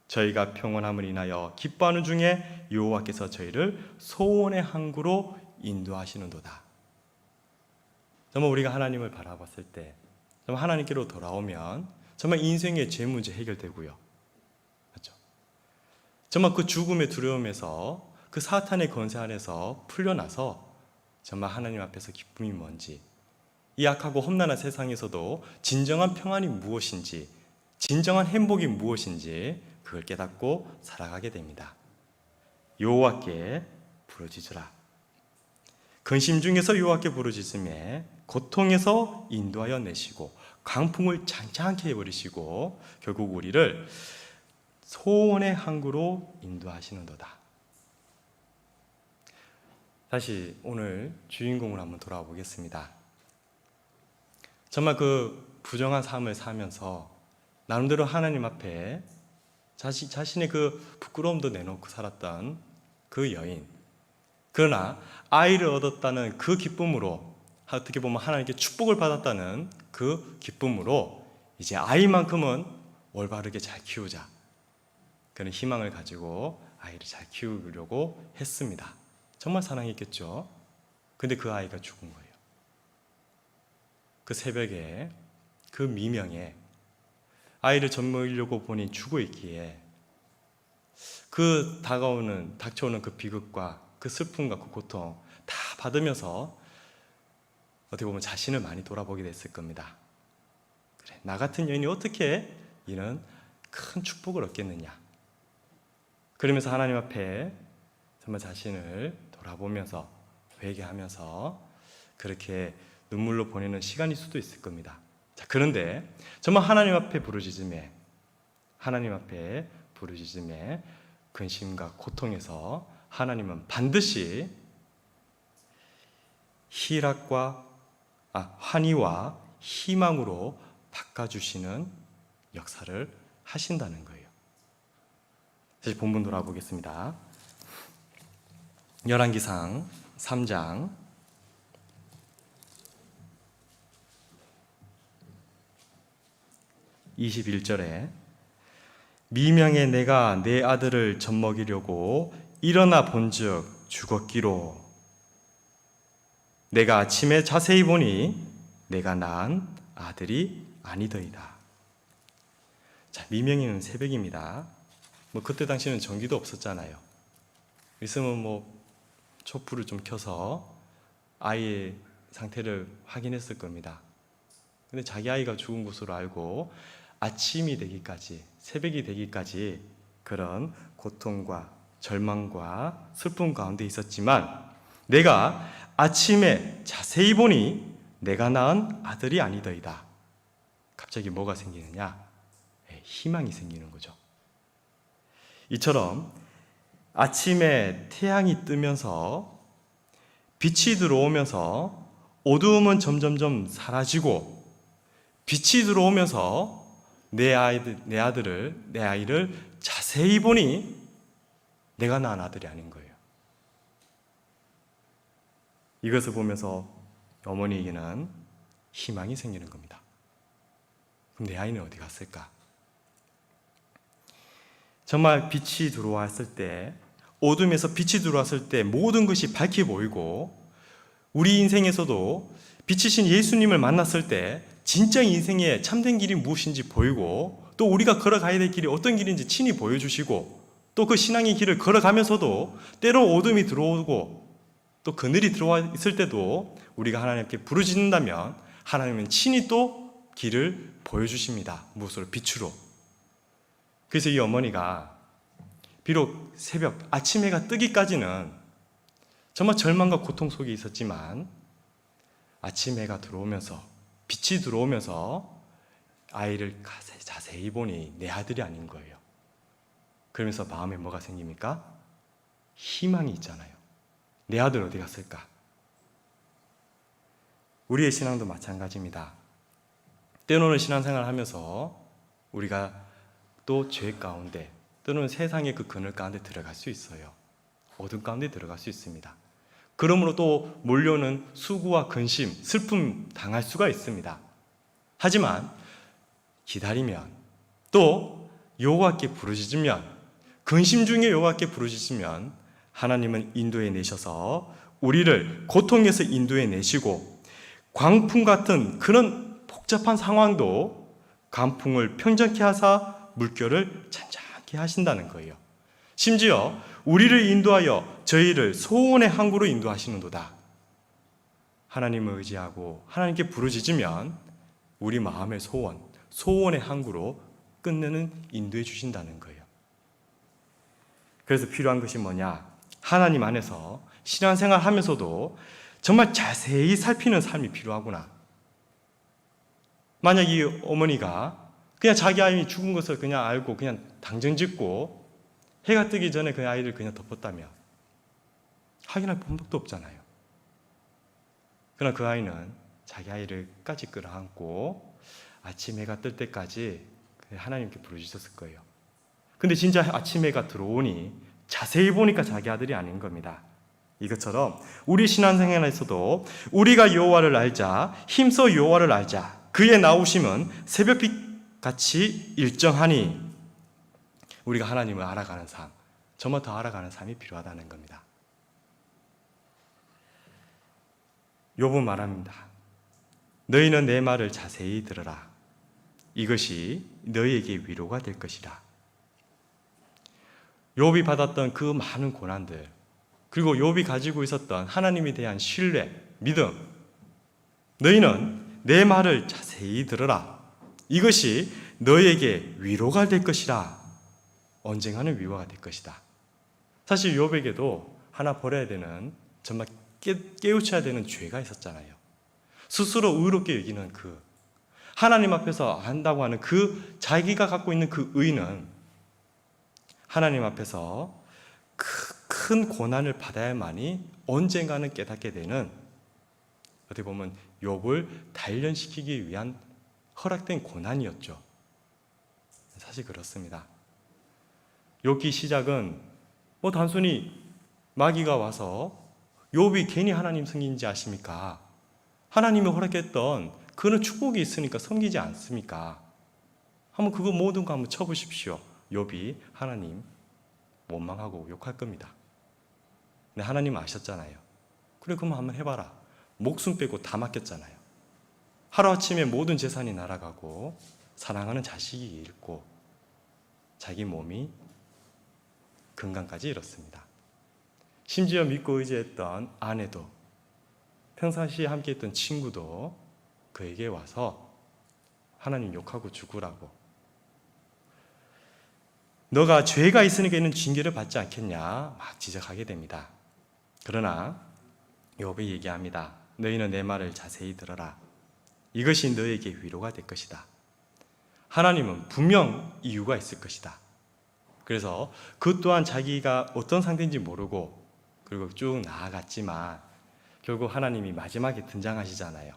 Speaker 1: 저희가 평온함을 인하여 기뻐하는 중에 여호와께서 저희를 소원의 항구로 인도하시는도다. 정말 우리가 하나님을 바라봤을 때 정말 하나님께로 돌아오면 정말 인생의 죄 문제 해결되고요. 맞죠? 정말 그 죽음의 두려움에서 그 사탄의 권세 안에서 풀려나서 정말 하나님 앞에서 기쁨이 뭔지, 이 악하고 험난한 세상에서도 진정한 평안이 무엇인지, 진정한 행복이 무엇인지 그걸 깨닫고 살아가게 됩니다. 여호와께 부르짖으라. 근심 중에서 여호와께 부르짖음에 고통에서 인도하여 내시고 강풍을 잔잔케 해버리시고 결국 우리를 소원의 항구로 인도하시는도다. 다시 오늘 주인공을 한번 돌아와 보겠습니다. 정말 그 부정한 삶을 살면서 나름대로 하나님 앞에 자신의 그 부끄러움도 내놓고 살았던 그 여인, 그러나 아이를 얻었다는 그 기쁨으로, 어떻게 보면 하나님께 축복을 받았다는 그 기쁨으로 이제 아이만큼은 올바르게 잘 키우자, 그런 희망을 가지고 아이를 잘 키우려고 했습니다. 정말 사랑했겠죠. 근데 그 아이가 죽은 거예요. 그 새벽에, 그 미명에 아이를 젖먹이려고 보니 죽어 있기에 그 닥쳐오는 그 비극과 그 슬픔과 그 고통 다 받으면서 어떻게 보면 자신을 많이 돌아보게 됐을 겁니다. 그래, 나 같은 여인이 어떻게 이런 큰 축복을 얻겠느냐. 그러면서 하나님 앞에 정말 자신을 돌아보면서 회개하면서 그렇게 눈물로 보내는 시간일 수도 있을 겁니다. 자, 그런데 정말 하나님 앞에 부르짖음에 근심과 고통에서 하나님은 반드시 환희와 희망으로 바꿔주시는 역사를 하신다는 거예요. 다시 본문 돌아보겠습니다. 열왕기상 3장 21절에 미명에 내가 내 아들을 젖먹이려고 일어나 본즉 죽었기로 내가 아침에 자세히 보니 내가 낳은 아들이 아니더이다. 자, 미명이는 새벽입니다. 그때 당시에는 전기도 없었잖아요. 있으면 촛불을 좀 켜서 아이의 상태를 확인했을 겁니다. 근데 자기 아이가 죽은 것으로 알고 아침이 되기까지, 새벽이 되기까지 그런 고통과 절망과 슬픔 가운데 있었지만 내가 아침에 자세히 보니 내가 낳은 아들이 아니더이다. 갑자기 뭐가 생기느냐? 희망이 생기는 거죠. 이처럼 아침에 태양이 뜨면서 빛이 들어오면서 어두움은 점점점 사라지고 빛이 들어오면서 내 아이를 자세히 보니 내가 낳은 아들이 아닌 거예요. 이것을 보면서 어머니에게는 희망이 생기는 겁니다. 그럼 내 아이는 어디 갔을까? 정말 빛이 들어왔을 때, 어둠에서 빛이 들어왔을 때 모든 것이 밝게 보이고 우리 인생에서도 빛이신 예수님을 만났을 때 진짜 인생의 참된 길이 무엇인지 보이고 또 우리가 걸어가야 될 길이 어떤 길인지 친히 보여주시고 또 그 신앙의 길을 걸어가면서도 때로 어둠이 들어오고 또 그늘이 들어와 있을 때도 우리가 하나님께 부르짖는다면 하나님은 친히 또 길을 보여주십니다. 무엇으로? 빛으로. 그래서 이 어머니가 비록 새벽, 아침 해가 뜨기까지는 정말 절망과 고통 속에 있었지만 아침 해가 들어오면서 빛이 들어오면서 아이를 자세히 보니 내 아들이 아닌 거예요. 그러면서 마음에 뭐가 생깁니까? 희망이 있잖아요. 내 아들 어디 갔을까? 우리의 신앙도 마찬가지입니다. 때로는 신앙생활을 하면서 우리가 또 죄 가운데 또는 세상의 그 그늘 가운데 들어갈 수 있어요. 어둠 가운데 들어갈 수 있습니다. 그러므로 또 몰려오는 수고와 근심, 슬픔 당할 수가 있습니다. 하지만 기다리면 또 여호와께 부르짖으면 근심 중에 여호와께 부르짖으면 하나님은 인도해 내셔서 우리를 고통에서 인도해 내시고 광풍 같은 그런 복잡한 상황도 광풍을 평정케 하사 물결을 잔잔하게 하신다는 거예요. 심지어 우리를 인도하여 저희를 소원의 항구로 인도하시는도다. 하나님을 의지하고 하나님께 부르짖으면 우리 마음의 소원의 항구로 끝내는 인도해 주신다는 거예요. 그래서 필요한 것이 뭐냐? 하나님 안에서 신앙생활 하면서도 정말 자세히 살피는 삶이 필요하구나. 만약 이 어머니가 그냥 자기 아이 죽은 것을 그냥 알고 그냥 당정 짓고 해가 뜨기 전에 그 아이를 그냥 덮었다면 확인할 방법도 없잖아요. 그러나 그 아이는 자기 아이를 끝까지 끌어안고 아침 해가 뜰 때까지 하나님께 부르짖었을 거예요. 근데 진짜 아침 해가 들어오니 자세히 보니까 자기 아들이 아닌 겁니다. 이것처럼 우리 신앙생활에서도 우리가 여호와를 알자, 힘써 여호와를 알자, 그의 나오심은 새벽빛같이 일정하니 우리가 하나님을 알아가는 삶, 정말 더 알아가는 삶이 필요하다는 겁니다. 욥은 말합니다. 너희는 내 말을 자세히 들으라. 이것이 너희에게 위로가 될 것이라. 욥이 받았던 그 많은 고난들, 그리고 욥이 가지고 있었던 하나님에 대한 신뢰, 믿음, 너희는 내 말을 자세히 들으라. 이것이 너희에게 위로가 될 것이라. 언젠가는 위로가 될 것이다. 사실 욥에게도 하나 버려야 되는, 정말 깨우쳐야 되는 죄가 있었잖아요. 스스로 의롭게 여기는 하나님 앞에서 한다고 하는 자기가 갖고 있는 그 의는 하나님 앞에서 큰 고난을 받아야만이 언젠가는 깨닫게 되는, 어떻게 보면 욥을 단련시키기 위한 허락된 고난이었죠. 사실 그렇습니다. 욥기 시작은 단순히 마귀가 와서 욥이 괜히 하나님 섬기는지 아십니까? 하나님이 허락했던 그런 축복이 있으니까 섬기지 않습니까? 한번 그거 모든 거 한번 쳐보십시오. 욥이 하나님 원망하고 욕할 겁니다. 근데 하나님 아셨잖아요. 그래, 그럼 한번 해봐라. 목숨 빼고 다 맡겼잖아요. 하루아침에 모든 재산이 날아가고 사랑하는 자식이 잃고 자기 몸이 건강까지 잃었습니다. 심지어 믿고 의지했던 아내도, 평상시에 함께했던 친구도 그에게 와서 하나님 욕하고 죽으라고, 너가 죄가 있으니까 이는 징계를 받지 않겠냐 막 지적하게 됩니다. 그러나 욥이 얘기합니다. 너희는 내 말을 자세히 들어라. 이것이 너에게 위로가 될 것이다. 하나님은 분명 이유가 있을 것이다. 그래서 그 또한 자기가 어떤 상태인지 모르고 그리고 쭉 나아갔지만 결국 하나님이 마지막에 등장하시잖아요.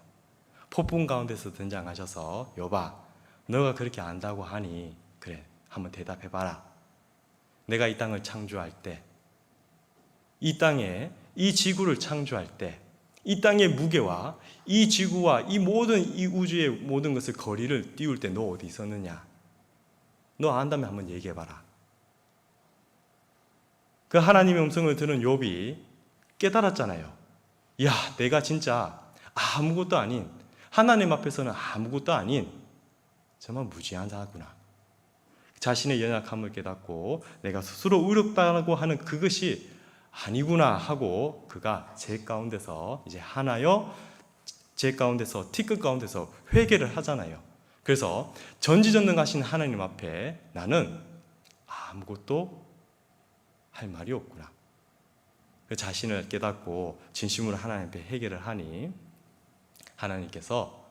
Speaker 1: 폭풍 가운데서 등장하셔서 욥아, 너가 그렇게 안다고 하니 그래, 한번 대답해봐라. 내가 이 땅을 창조할 때, 이 땅에 이 지구를 창조할 때, 이 땅의 무게와 이 지구와 이 모든 이 우주의 모든 것을 거리를 띄울 때 너 어디 있었느냐? 너 안다면 한번 얘기해봐라. 그 하나님의 음성을 들은 욥이 깨달았잖아요. 야, 내가 진짜 아무것도 아닌, 하나님 앞에서는 아무것도 아닌 정말 무지한 자구나. 자신의 연약함을 깨닫고 내가 스스로 의롭다고 하는 그것이 아니구나 하고 그가 죄 가운데서 이제 하나여 죄 가운데서 티끌 가운데서 회개를 하잖아요. 그래서 전지전능하신 하나님 앞에 나는 아무것도 할 말이 없구나. 그 자신을 깨닫고 진심으로 하나님 앞에 회개를 하니 하나님께서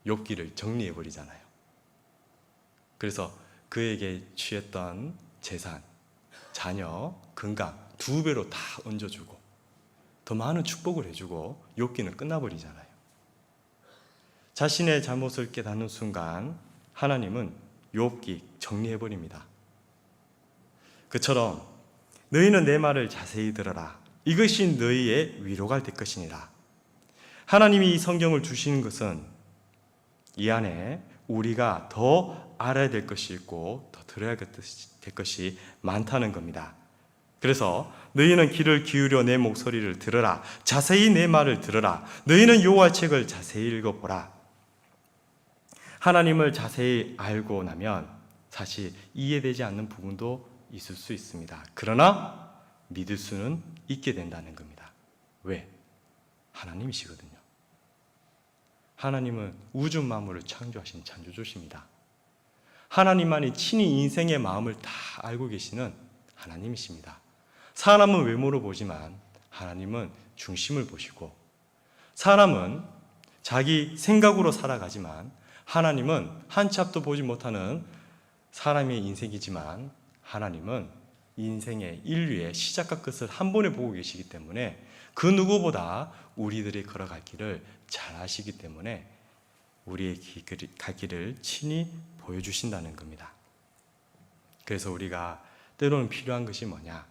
Speaker 1: 욥기를 정리해 버리잖아요. 그래서 그에게 취했던 재산, 자녀, 건강 2배로 다 얹어주고 더 많은 축복을 해주고 욥기는 끝나버리잖아요. 자신의 잘못을 깨닫는 순간 하나님은 욥기 정리해버립니다. 그처럼 너희는 내 말을 자세히 들어라. 이것이 너희의 위로가 될 것이니라. 하나님이 이 성경을 주시는 것은 이 안에 우리가 더 알아야 될 것이 있고 더 들어야 될 것이 많다는 겁니다. 그래서 너희는 귀를 기울여 내 목소리를 들으라. 자세히 내 말을 들으라. 너희는 여호와 책을 자세히 읽어보라. 하나님을 자세히 알고 나면 사실 이해되지 않는 부분도 있을 수 있습니다. 그러나 믿을 수는 있게 된다는 겁니다. 왜? 하나님이시거든요. 하나님은 우주 만물을 창조하신 창조주십니다. 하나님만이 친히 인생의 마음을 다 알고 계시는 하나님이십니다. 사람은 외모로 보지만 하나님은 중심을 보시고, 사람은 자기 생각으로 살아가지만 하나님은 한 치 앞도 보지 못하는 사람의 인생이지만 하나님은 인생의 인류의 시작과 끝을 한 번에 보고 계시기 때문에 그 누구보다 우리들이 걸어갈 길을 잘 아시기 때문에 우리의 갈 길을 친히 보여주신다는 겁니다. 그래서 우리가 때로는 필요한 것이 뭐냐?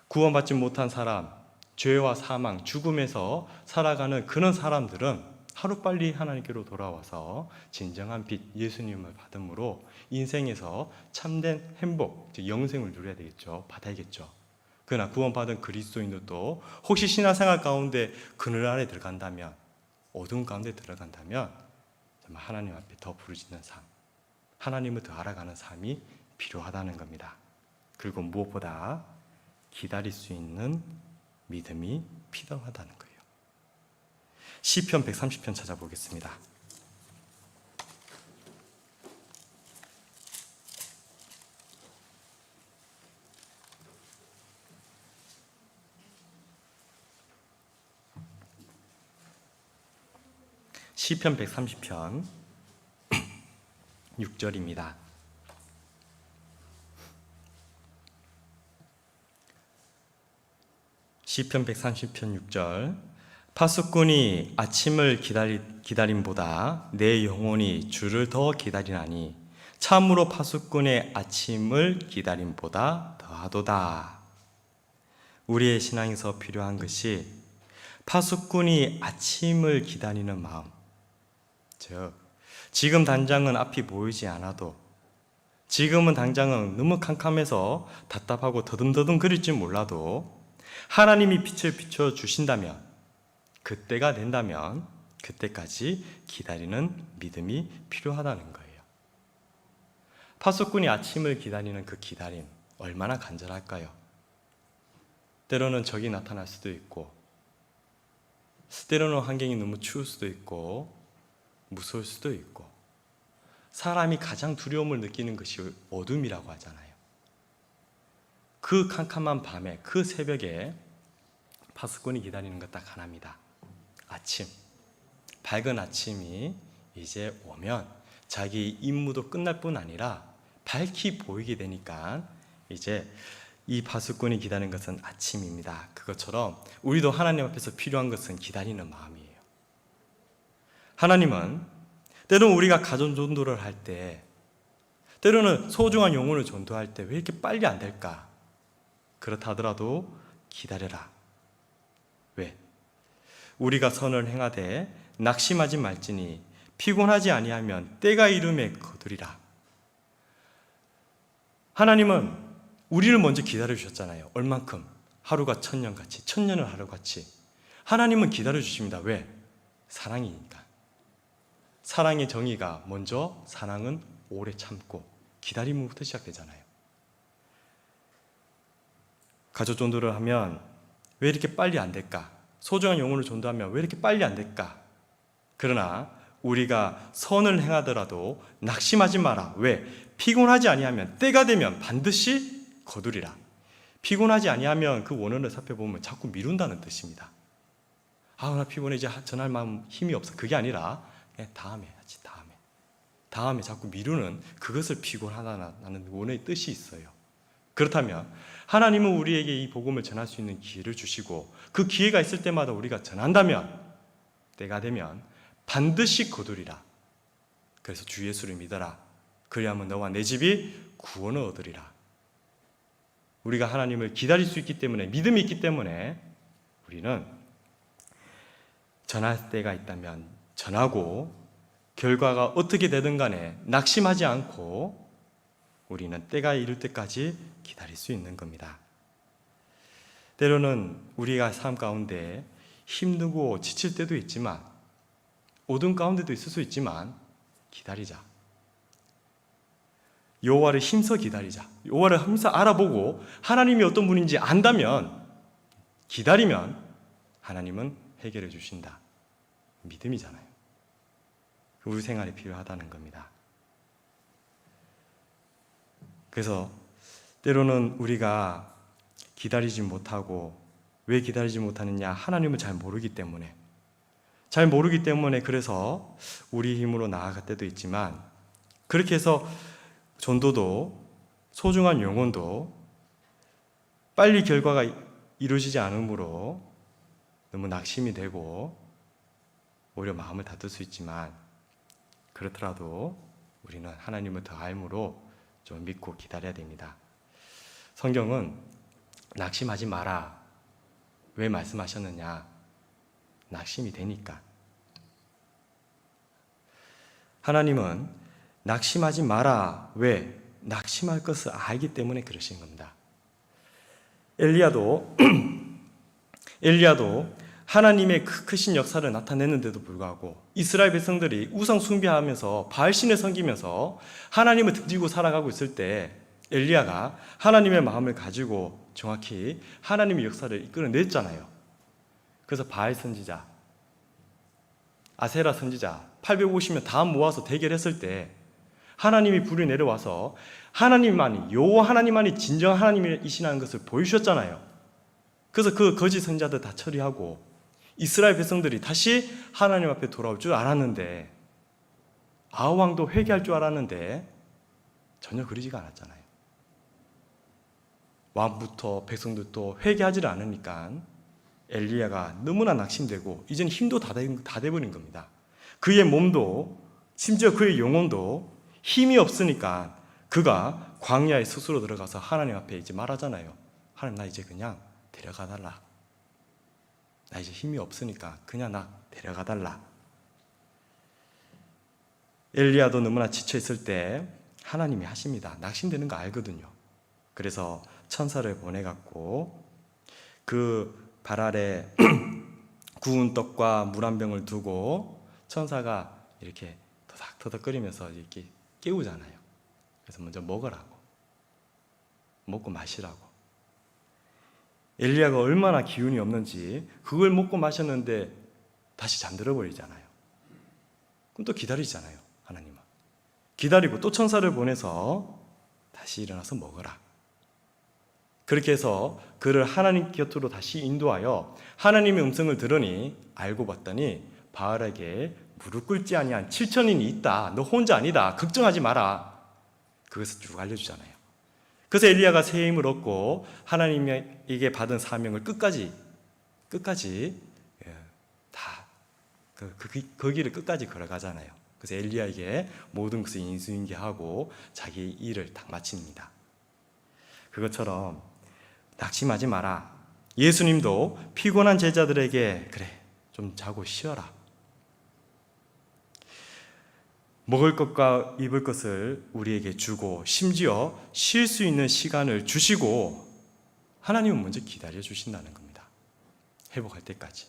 Speaker 1: 구원받지 못한 사람, 죄와 사망, 죽음에서 살아가는 그런 사람들은 하루빨리 하나님께로 돌아와서 진정한 빛 예수님을 받음으로 인생에서 참된 행복, 즉 영생을 누려야 되겠죠. 받아야겠죠. 그러나 구원받은 그리스도인들도 혹시 신앙생활 가운데 그늘 안에 들어간다면, 어두운 가운데 들어간다면 정말 하나님 앞에 더 부르짖는 삶, 하나님을 더 알아가는 삶이 필요하다는 겁니다. 그리고 무엇보다 기다릴 수 있는 믿음이 필요하다는 거예요. 시편 130편 찾아보겠습니다. 시편 130편 6절입니다. 시편 130편 6절. 파수꾼이 아침을 기다림보다 내 영혼이 주를 더 기다리나니 참으로 파수꾼의 아침을 기다림보다 더하도다. 우리의 신앙에서 필요한 것이 파수꾼이 아침을 기다리는 마음, 즉 지금 당장은 앞이 보이지 않아도, 지금은 당장은 너무 캄캄해서 답답하고 더듬더듬 거릴지 몰라도 하나님이 빛을 비춰주신다면, 그때가 된다면 그때까지 기다리는 믿음이 필요하다는 거예요. 파수꾼이 아침을 기다리는 그 기다림, 얼마나 간절할까요? 때로는 적이 나타날 수도 있고, 때로는 환경이 너무 추울 수도 있고 무서울 수도 있고, 사람이 가장 두려움을 느끼는 것이 어둠이라고 하잖아요. 그 캄캄한 밤에, 그 새벽에 파수꾼이 기다리는 것 딱 하나입니다. 아침, 밝은 아침이 이제 오면 자기 임무도 끝날 뿐 아니라 밝히 보이게 되니까 이제 이 파수꾼이 기다리는 것은 아침입니다. 그것처럼 우리도 하나님 앞에서 필요한 것은 기다리는 마음이에요. 하나님은 때로는 우리가 가정 전도를 할 때, 때로는 소중한 영혼을 전도할 때 왜 이렇게 빨리 안 될까? 그렇다 하더라도 기다려라. 왜? 우리가 선을 행하되 낙심하지 말지니 피곤하지 아니하면 때가 이름에 거두리라. 하나님은 우리를 먼저 기다려주셨잖아요. 얼만큼? 하루가 천년같이, 천년을 하루같이. 하나님은 기다려주십니다. 왜? 사랑이니까. 사랑의 정의가 먼저, 사랑은 오래 참고 기다림부터 시작되잖아요. 가족 전도를 하면 왜 이렇게 빨리 안 될까? 소중한 영혼을 전도하면 왜 이렇게 빨리 안 될까? 그러나 우리가 선을 행하더라도 낙심하지 마라. 왜? 피곤하지 아니하면 때가 되면 반드시 거두리라. 피곤하지 아니하면 그 원어를 살펴보면 자꾸 미룬다는 뜻입니다. 나 피곤해, 이제 전할 마음 힘이 없어. 그게 아니라 다음에 해야지, 다음에 자꾸 미루는 그것을 피곤하다는 원어의 뜻이 있어요. 그렇다면 하나님은 우리에게 이 복음을 전할 수 있는 기회를 주시고, 그 기회가 있을 때마다 우리가 전한다면 때가 되면 반드시 거두리라. 그래서 주 예수를 믿어라. 그리하면 너와 내 집이 구원을 얻으리라. 우리가 하나님을 기다릴 수 있기 때문에, 믿음이 있기 때문에 우리는 전할 때가 있다면 전하고, 결과가 어떻게 되든 간에 낙심하지 않고 우리는 때가 이를 때까지 기다릴 수 있는 겁니다. 때로는 우리가 삶 가운데 힘들고 지칠 때도 있지만, 어둠 가운데도 있을 수 있지만 기다리자. 여호와를 힘써 기다리자. 여호와를 힘써 알아보고 하나님이 어떤 분인지 안다면, 기다리면 하나님은 해결해 주신다. 믿음이잖아요. 우리 생활에 필요하다는 겁니다. 그래서 때로는 우리가 기다리지 못하고, 왜 기다리지 못하느냐? 하나님을 잘 모르기 때문에. 그래서 우리 힘으로 나아갈 때도 있지만, 그렇게 해서 전도도, 소중한 영혼도 빨리 결과가 이루어지지 않으므로 너무 낙심이 되고 오히려 마음을 닫을 수 있지만, 그렇더라도 우리는 하나님을 더 알므로 좀 믿고 기다려야 됩니다. 성경은 낙심하지 마라. 왜 말씀하셨느냐? 낙심이 되니까. 하나님은 낙심하지 마라. 왜? 낙심할 것을 알기 때문에 그러신 겁니다. 엘리야도 하나님의 크신 역사를 나타냈는데도 불구하고 이스라엘 백성들이 우상 숭배하면서 바알신을 섬기면서 하나님을 등지고 살아가고 있을 때, 엘리야가 하나님의 마음을 가지고 정확히 하나님의 역사를 이끌어냈잖아요. 그래서 바알 선지자, 아세라 선지자 850명 다 모아서 대결했을 때 하나님이 불이 내려와서 하나님만이, 여호와 하나님만이 진정한 하나님이시라는 것을 보여주셨잖아요. 그래서 그 거짓 선지자들 다 처리하고 이스라엘 백성들이 다시 하나님 앞에 돌아올 줄 알았는데, 아하 왕도 회개할 줄 알았는데 전혀 그러지가 않았잖아요. 왕부터 백성들도 회개하지를 않으니까 엘리야가 너무나 낙심되고 이제는 힘도 다 돼버린 겁니다. 그의 몸도, 심지어 그의 영혼도 힘이 없으니까 그가 광야에 스스로 들어가서 하나님 앞에 이제 말하잖아요. 하나님, 나 이제 그냥 데려가달라. 나 이제 힘이 없으니까 그냥 나 데려가달라. 엘리야도 너무나 지쳐 있을 때 하나님이 하십니다. 낙심되는 거 알거든요. 그래서 천사를 보내갖고 그 발 아래 구운 떡과 물 한 병을 두고 천사가 이렇게 터덕터덕거리면서 이렇게 깨우잖아요. 그래서 먼저 먹으라고, 먹고 마시라고. 엘리야가 얼마나 기운이 없는지 그걸 먹고 마셨는데 다시 잠들어 버리잖아요. 그럼 또 기다리잖아요. 하나님은 기다리고 또 천사를 보내서 다시 일어나서 먹어라. 그렇게 해서 그를 하나님 곁으로 다시 인도하여 하나님의 음성을 들으니 알고 봤더니 바알에게 무릎 꿇지 아니한 7천인이 있다. 너 혼자 아니다. 걱정하지 마라. 그것을 쭉 알려주잖아요. 그래서 엘리야가 새 힘을 얻고 하나님에게 받은 사명을 끝까지 다 그 길을 끝까지 걸어가잖아요. 그래서 엘리야에게 모든 것을 인수인계하고 자기 일을 딱 마칩니다. 그것처럼 낙심하지 마라. 예수님도 피곤한 제자들에게 그래, 좀 자고 쉬어라. 먹을 것과 입을 것을 우리에게 주고 심지어 쉴 수 있는 시간을 주시고 하나님은 먼저 기다려 주신다는 겁니다. 회복할 때까지.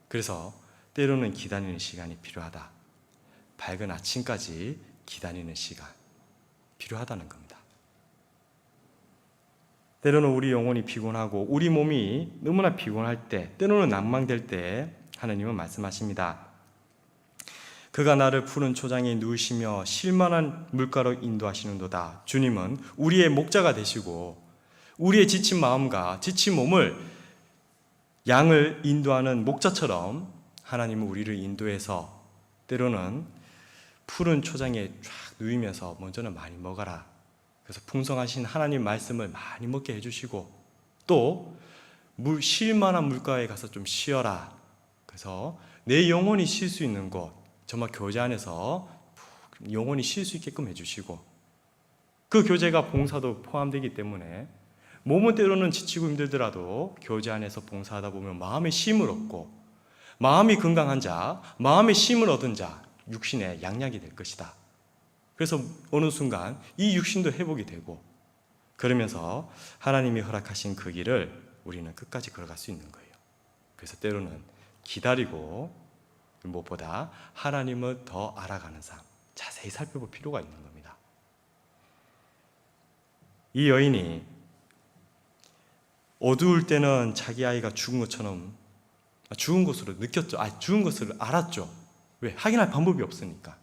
Speaker 1: 그래서 때로는 기다리는 시간이 필요하다. 밝은 아침까지 기다리는 시간 필요하다는 겁니다. 때로는 우리 영혼이 피곤하고 우리 몸이 너무나 피곤할 때, 때로는 낭망될 때 하나님은 말씀하십니다. 그가 나를 푸른 초장에 누우시며 쉴만한 물가로 인도하시는도다. 주님은 우리의 목자가 되시고 우리의 지친 마음과 지친 몸을 양을 인도하는 목자처럼 하나님은 우리를 인도해서 때로는 푸른 초장에 쫙 누이면서 먼저는 많이 먹어라. 그래서 풍성하신 하나님 말씀을 많이 먹게 해주시고 또 쉴 만한 물가에 가서 좀 쉬어라. 그래서 내 영혼이 쉴 수 있는 곳, 정말 교제 안에서 영혼이 쉴 수 있게끔 해주시고 그 교제가 봉사도 포함되기 때문에 몸은 때로는 지치고 힘들더라도 교제 안에서 봉사하다 보면 마음의 쉼을 얻고 마음이 건강한 자, 마음의 쉼을 얻은 자, 육신의 양약이 될 것이다. 그래서 어느 순간 이 육신도 회복이 되고 그러면서 하나님이 허락하신 그 길을 우리는 끝까지 걸어갈 수 있는 거예요. 그래서 때로는 기다리고 무엇보다 하나님을 더 알아가는 삶, 자세히 살펴볼 필요가 있는 겁니다. 이 여인이 어두울 때는 자기 아이가 죽은 것처럼 죽은 것으로 느꼈죠. 죽은 것을 알았죠. 왜? 확인할 방법이 없으니까.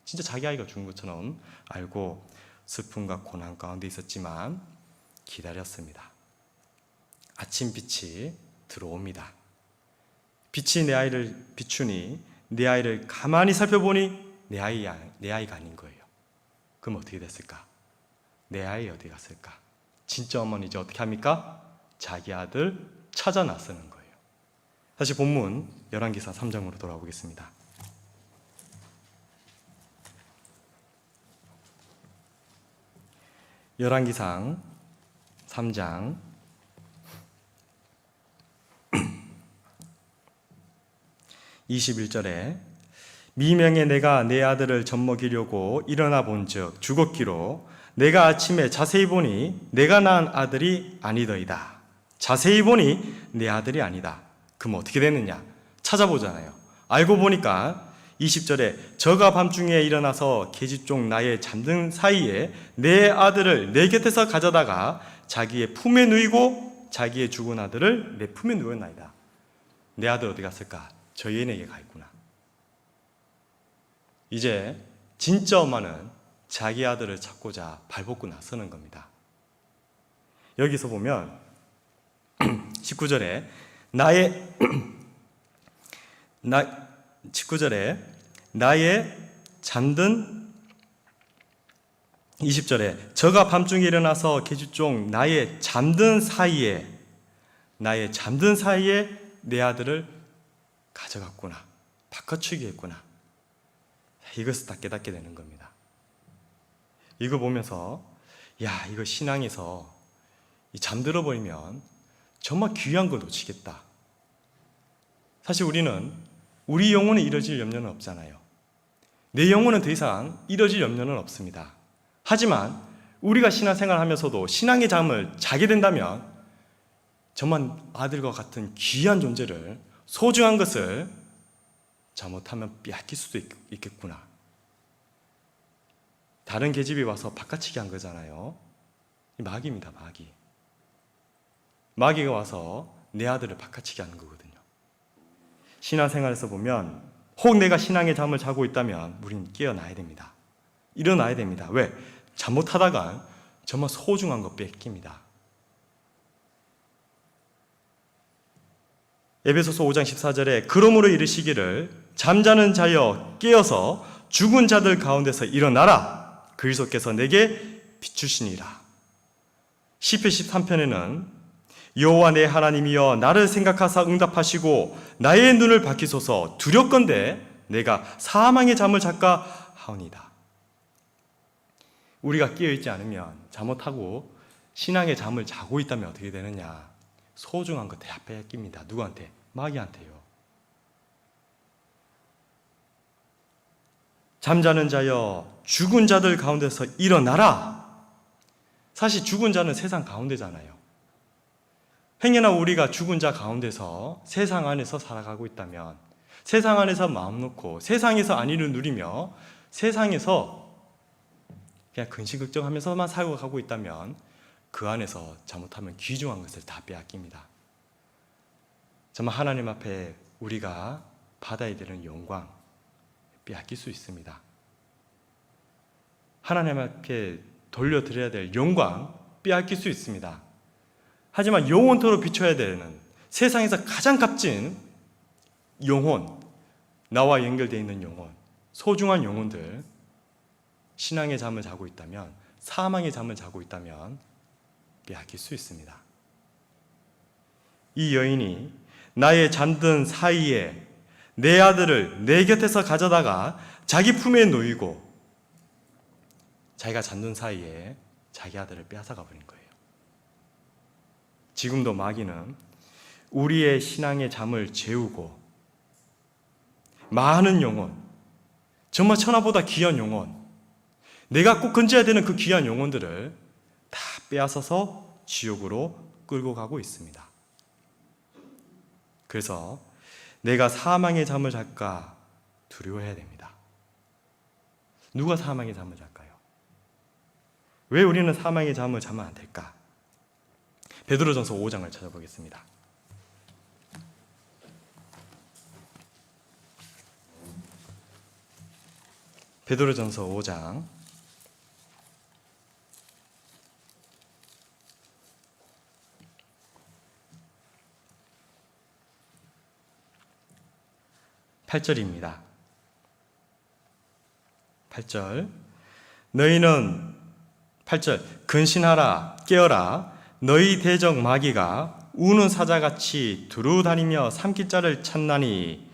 Speaker 1: 진짜 자기 아이가 죽은 것처럼 알고 슬픔과 고난 가운데 있었지만 기다렸습니다. 아침 빛이 들어옵니다. 빛이 내 아이를 비추니 내 아이를 가만히 살펴보니 내 아이가 아닌 거예요. 그럼 어떻게 됐을까? 내 아이 어디 갔을까? 진짜 어머니 이제 어떻게 합니까? 자기 아들 찾아 나서는 거예요. 다시 본문 열왕기상 3장으로 돌아오겠습니다. 열왕기상 3장 21절에 미명에 내가 내 아들을 젖먹이려고 일어나 본즉 죽었기로 내가 아침에 자세히 보니 내가 낳은 아들이 아니더이다. 자세히 보니 내 아들이 아니다. 그럼 어떻게 됐느냐? 찾아보잖아요. 알고 보니까 20절에 저가 밤중에 일어나서 계집종 나의 잠든 사이에 내 아들을 내 곁에서 가져다가 자기의 품에 누이고 자기의 죽은 아들을 내 품에 누웠나이다. 내 아들 어디 갔을까? 저 여인에게 가 있구나. 이제 진짜 엄마는 자기 아들을 찾고자 발벗고 나서는 겁니다. 여기서 보면 19절에 19절에 나의 잠든 20절에 저가 밤중에 일어나서 계집종 나의 잠든 사이에 내 아들을 가져갔구나. 바꿔치기 했구나. 이것을 다 깨닫게 되는 겁니다. 이거 보면서 이거 신앙에서 잠들어 버리면 정말 귀한 걸 놓치겠다. 사실 우리는 우리 영혼이 이뤄질 염려는 없잖아요. 내 영혼은 더 이상 이뤄질 염려는 없습니다. 하지만 우리가 신앙생활 하면서도 신앙의 잠을 자게 된다면 저만 아들과 같은 귀한 존재를, 소중한 것을 잘못하면 빼앗길 수도 있겠구나. 다른 계집이 와서 바꿔치기 한 거잖아요. 이 마귀입니다, 마귀. 마귀가 와서 내 아들을 바꿔치기 하는 거거든요. 신앙생활에서 보면 혹 내가 신앙의 잠을 자고 있다면 우리는 깨어나야 됩니다. 일어나야 됩니다. 왜? 잘못하다가 정말 소중한 거 뺏깁니다. 에베소서 5장 14절에 그러므로 이르시기를 잠자는 자여 깨어서 죽은 자들 가운데서 일어나라. 그리스도께서 내게 비추시니라. 시편 13편에는 여호와 내 하나님이여 나를 생각하사 응답하시고 나의 눈을 밝히소서 두렵건대 내가 사망의 잠을 잘까 하오니다. 우리가 깨어있지 않으면, 잘못하고 신앙의 잠을 자고 있다면 어떻게 되느냐? 소중한 거 다 빼앗깁니다. 누구한테? 마귀한테요. 잠자는 자여 죽은 자들 가운데서 일어나라. 사실 죽은 자는 세상 가운데잖아요. 행여나 우리가 죽은 자 가운데서 세상 안에서 살아가고 있다면, 세상 안에서 마음 놓고 세상에서 안위를 누리며 세상에서 그냥 근심걱정하면서만 살아가고 있다면 그 안에서 잘못하면 귀중한 것을 다 빼앗깁니다. 정말 하나님 앞에 우리가 받아야 되는 영광 빼앗길 수 있습니다. 하나님 앞에 돌려드려야 될 영광 빼앗길 수 있습니다. 하지만 영원토록 비춰야 되는 세상에서 가장 값진 영혼, 나와 연결되어 있는 영혼, 소중한 영혼들, 신앙의 잠을 자고 있다면, 사망의 잠을 자고 있다면 빼앗길 수 있습니다. 이 여인이 나의 잠든 사이에 내 아들을 내 곁에서 가져다가 자기 품에 놓이고 자기가 잠든 사이에 자기 아들을 빼앗아가 버린 거예요. 지금도 마귀는 우리의 신앙의 잠을 재우고 많은 영혼, 정말 천하보다 귀한 영혼, 내가 꼭 건져야 되는 그 귀한 영혼들을 다 빼앗아서 지옥으로 끌고 가고 있습니다. 그래서 내가 사망의 잠을 잘까 두려워해야 됩니다. 누가 사망의 잠을 잘까요? 왜 우리는 사망의 잠을 자면 안 될까? 베드로전서 5장을 찾아보겠습니다. 베드로전서 5장 8절입니다. 8절 너희는 8절 근신하라 깨어라 너희 대적 마귀가 우는 사자같이 두루다니며 삼킬 자를 찾나니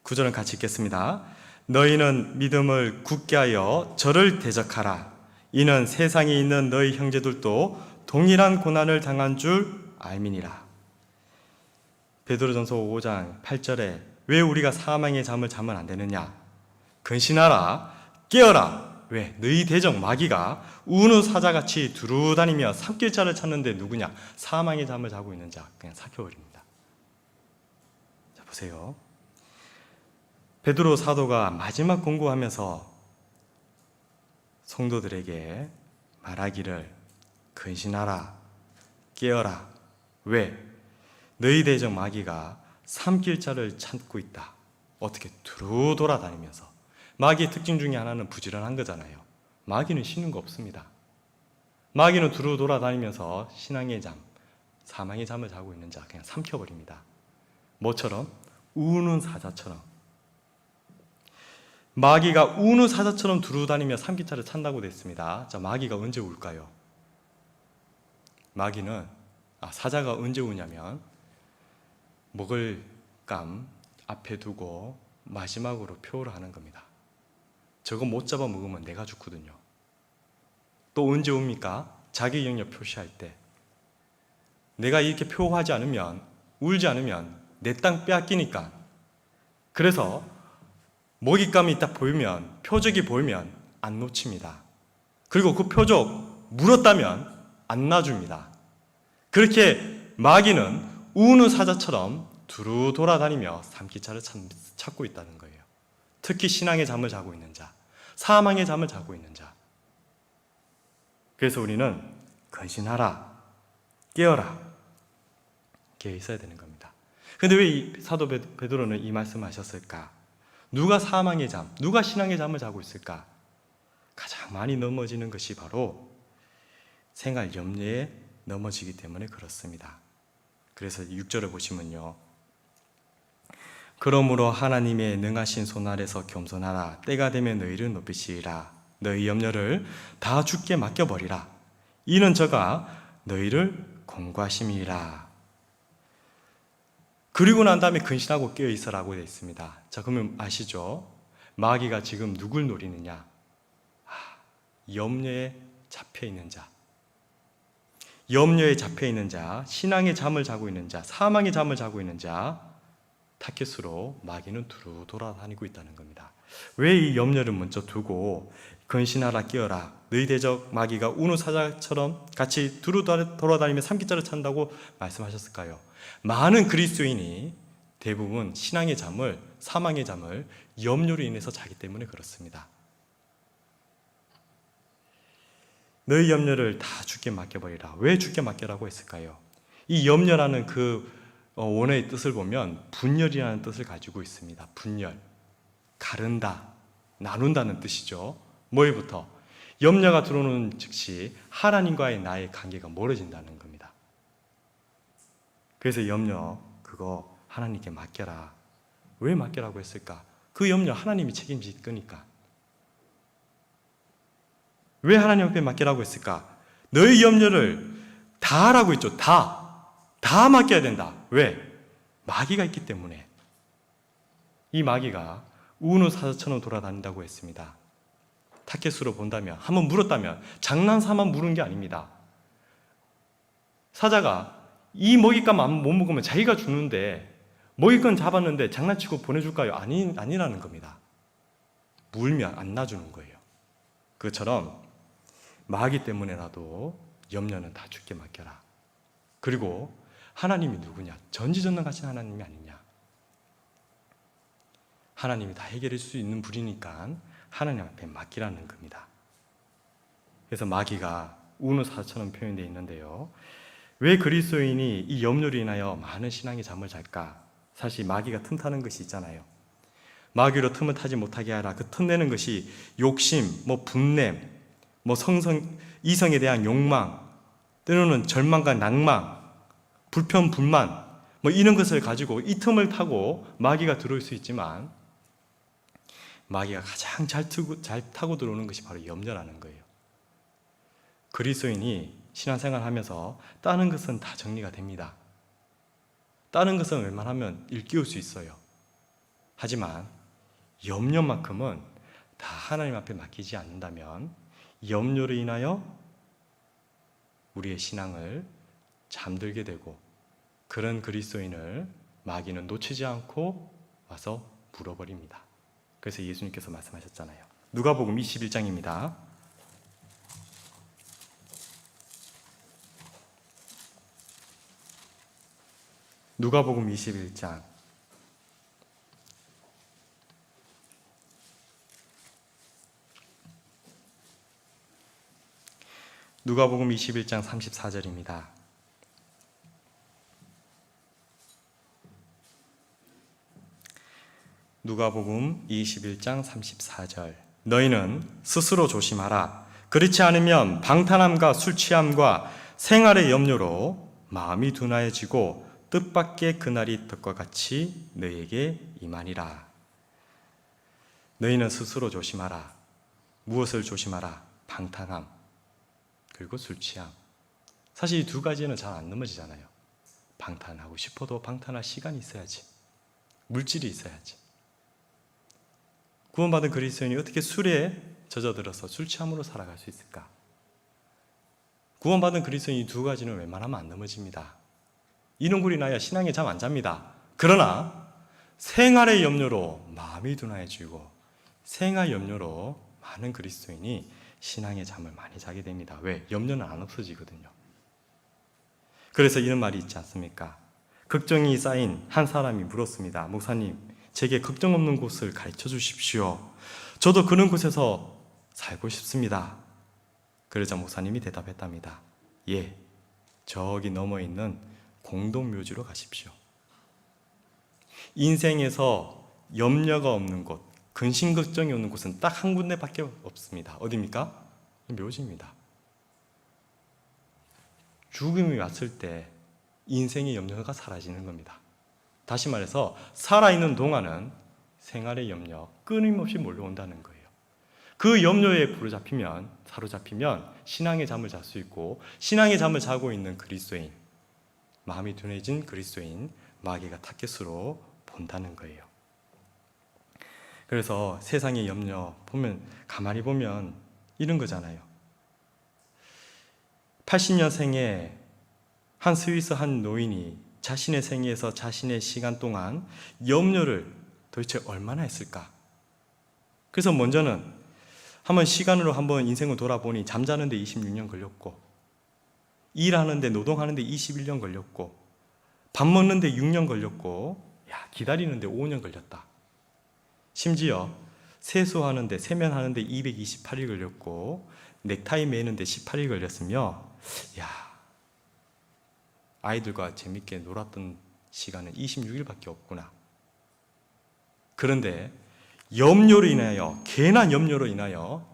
Speaker 1: 9절은 같이 읽겠습니다. 너희는 믿음을 굳게 하여 저를 대적하라. 이는 세상에 있는 너희 형제들도 동일한 고난을 당한 줄 알미니라. 베드로전서 5장 8절에 왜 우리가 사망의 잠을 자면 안 되느냐? 근신하라 깨어라. 왜? 너희 대적 마귀가 우는 사자같이 두루다니며 삼킬 자를 찾는데 누구냐? 사망의 잠을 자고 있는 자 그냥 삭혀버립니다. 자 보세요. 베드로 사도가 마지막 공고하면서 성도들에게 말하기를 근신하라 깨어라. 왜? 너희 대적 마귀가 삼킬 자를 찾고 있다. 어떻게? 두루 돌아다니면서. 마귀의 특징 중에 하나는 부지런한 거잖아요. 마귀는 쉬는 거 없습니다. 마귀는 두루 돌아다니면서 신앙의 잠, 사망의 잠을 자고 있는 자 그냥 삼켜버립니다. 뭐처럼? 우는 사자처럼. 마귀가 우는 사자처럼 두루 다니며 삼킬 자를 찾는다고 됐습니다. 자, 마귀가 언제 울까요? 마귀는 사자가 언제 우냐면 먹을 감 앞에 두고 마지막으로 표를 하는 겁니다. 저거 못 잡아 먹으면 내가 죽거든요. 또 언제 옵니까? 자기 영역 표시할 때. 내가 이렇게 표하지 않으면, 울지 않으면 내 땅 빼앗기니까. 그래서 먹잇감이 딱 보이면, 표적이 보이면 안 놓칩니다. 그리고 그 표적 물었다면 안 놔줍니다. 그렇게 마귀는 우는 사자처럼 두루 돌아다니며 삼키차를 찾고 있다는 거예요. 특히 신앙의 잠을 자고 있는 자, 사망의 잠을 자고 있는 자. 그래서 우리는 근신하라, 깨어라, 깨어 있어야 되는 겁니다. 그런데 왜 이 사도 베드로는 이 말씀을 하셨을까? 누가 사망의 잠, 누가 신앙의 잠을 자고 있을까? 가장 많이 넘어지는 것이 바로 생활 염려에 넘어지기 때문에 그렇습니다. 그래서 6절을 보시면요, 그러므로 하나님의 능하신 손 아래서 겸손하라. 때가 되면 너희를 높이시리라. 너희 염려를 다 주께 맡겨버리라. 이는 저가 너희를 공고하심이라. 그리고 난 다음에 근신하고 깨어 있으라고 되어 있습니다. 자, 그러면 아시죠? 마귀가 지금 누굴 노리느냐? 염려에 잡혀 있는 자, 염려에 잡혀 있는 자, 신앙의 잠을 자고 있는 자, 사망의 잠을 자고 있는 자, 타켓으로 마귀는 두루 돌아다니고 있다는 겁니다. 왜 이 염려를 먼저 두고 근신하라, 깨어라, 너희 대적 마귀가 우는 사자처럼 같이 두루 돌아다니며 삼키자를 찬다고 말씀하셨을까요? 많은 그리스도인이 대부분 신앙의 잠을, 사망의 잠을 염려로 인해서 자기 때문에 그렇습니다. 너희 염려를 다 주께 맡겨버리라. 왜 주께 맡겨라고 했을까요? 이 염려라는 그 원어의 뜻을 보면 분열이라는 뜻을 가지고 있습니다. 분열, 가른다, 나눈다는 뜻이죠. 뭐에부터? 염려가 들어오는 즉시 하나님과의 나의 관계가 멀어진다는 겁니다. 그래서 염려, 그거 하나님께 맡겨라. 왜 맡겨라고 했을까? 그 염려 하나님이 책임질 거니까. 왜 하나님 앞에 맡기라고 했을까? 너희 염려를 다 하라고 했죠. 다 맡겨야 된다. 왜? 마귀가 있기 때문에. 이 마귀가 우는 사자처럼 돌아다닌다고 했습니다. 타켓으로 본다면, 한번 물었다면 장난삼아 물은 게 아닙니다. 사자가 이 먹잇감 못 먹으면 자기가 죽는데 먹잇감 잡았는데 장난치고 보내줄까요? 아니라는 겁니다. 물면 안 놔주는 거예요. 그것처럼 마귀 때문에라도 염려는 다 주께 맡겨라. 그리고 하나님이 누구냐? 전지전능하신 하나님이 아니냐? 하나님이 다 해결할 수 있는 분이니까 하나님 앞에 맡기라는 겁니다. 그래서 마귀가 우는 사자처럼 표현되어 있는데요, 왜 그리스도인이 이 염려로 인하여 많은 신앙의 잠을 잘까? 사실 마귀가 틈타는 것이 있잖아요. 마귀로 틈을 타지 못하게 하라. 그 틈내는 것이 욕심, 분냄, 이성에 대한 욕망, 때로는 절망과 낭망, 불편, 불만, 이런 것을 가지고 이 틈을 타고 마귀가 들어올 수 있지만, 마귀가 가장 잘 타고 들어오는 것이 바로 염려라는 거예요. 그리스도인이 신앙생활 하면서 다른 것은 다 정리가 됩니다. 다른 것은 웬만하면 일깨울 수 있어요. 하지만 염려만큼은 다 하나님 앞에 맡기지 않는다면 염려로 인하여 우리의 신앙을 잠들게 되고, 그런 그리스도인을 마귀는 놓치지 않고 와서 물어버립니다. 그래서 예수님께서 말씀하셨잖아요. 누가복음 21장입니다. 누가복음 21장 34절입니다. 누가복음 21장 34절. 너희는 스스로 조심하라. 그렇지 않으면 방탕함과 술 취함과 생활의 염려로 마음이 둔하여지고 뜻밖의 그날이 덕과 같이 너희에게 임하니라. 너희는 스스로 조심하라. 무엇을 조심하라? 방탕함, 그리고 술 취함. 사실 이 두 가지는 잘 안 넘어지잖아요. 방탕하고 싶어도 방탕할 시간이 있어야지, 물질이 있어야지. 구원받은 그리스도인이 어떻게 술에 젖어들어서 술 취함으로 살아갈 수 있을까? 구원받은 그리스도인이 두 가지는 웬만하면 안 넘어집니다. 이놈굴이 나야 신앙에 잠 안 잡니다. 그러나 생활의 염려로 마음이 둔해지고 생활 염려로 많은 그리스도인이 신앙의 잠을 많이 자게 됩니다. 왜? 염려는 안 없어지거든요. 그래서 이런 말이 있지 않습니까? 걱정이 쌓인 한 사람이 물었습니다. 목사님, 제게 걱정 없는 곳을 가르쳐 주십시오. 저도 그런 곳에서 살고 싶습니다. 그러자 목사님이 대답했답니다. 예, 저기 넘어 있는 공동묘지로 가십시오. 인생에서 염려가 없는 곳, 근심 걱정이 없는 곳은 딱 한 군데밖에 없습니다. 어디입니까? 묘지입니다. 죽음이 왔을 때 인생의 염려가 사라지는 겁니다. 다시 말해서 살아있는 동안은 생활의 염려 끊임없이 몰려온다는 거예요. 그 염려에 사로잡히면 신앙의 잠을 잘 수 있고, 신앙의 잠을 자고 있는 그리스도인, 마음이 둔해진 그리스도인, 마귀가 타겟으로 본다는 거예요. 그래서 세상의 염려 가만히 보면 이런 거잖아요. 80년생에 한 스위스 한 노인이 자신의 생애에서 자신의 시간 동안 염려를 도대체 얼마나 했을까? 그래서 먼저는 한번 시간으로 한번 인생을 돌아보니 잠자는데 26년 걸렸고, 일하는데 노동하는데 21년 걸렸고, 밥 먹는데 6년 걸렸고, 기다리는데 5년 걸렸다. 심지어 세수하는데 세면하는데 228일 걸렸고, 넥타이 매는데 18일 걸렸으며, 아이들과 재밌게 놀았던 시간은 26일밖에 없구나. 그런데 염려로 인하여, 괜한 염려로 인하여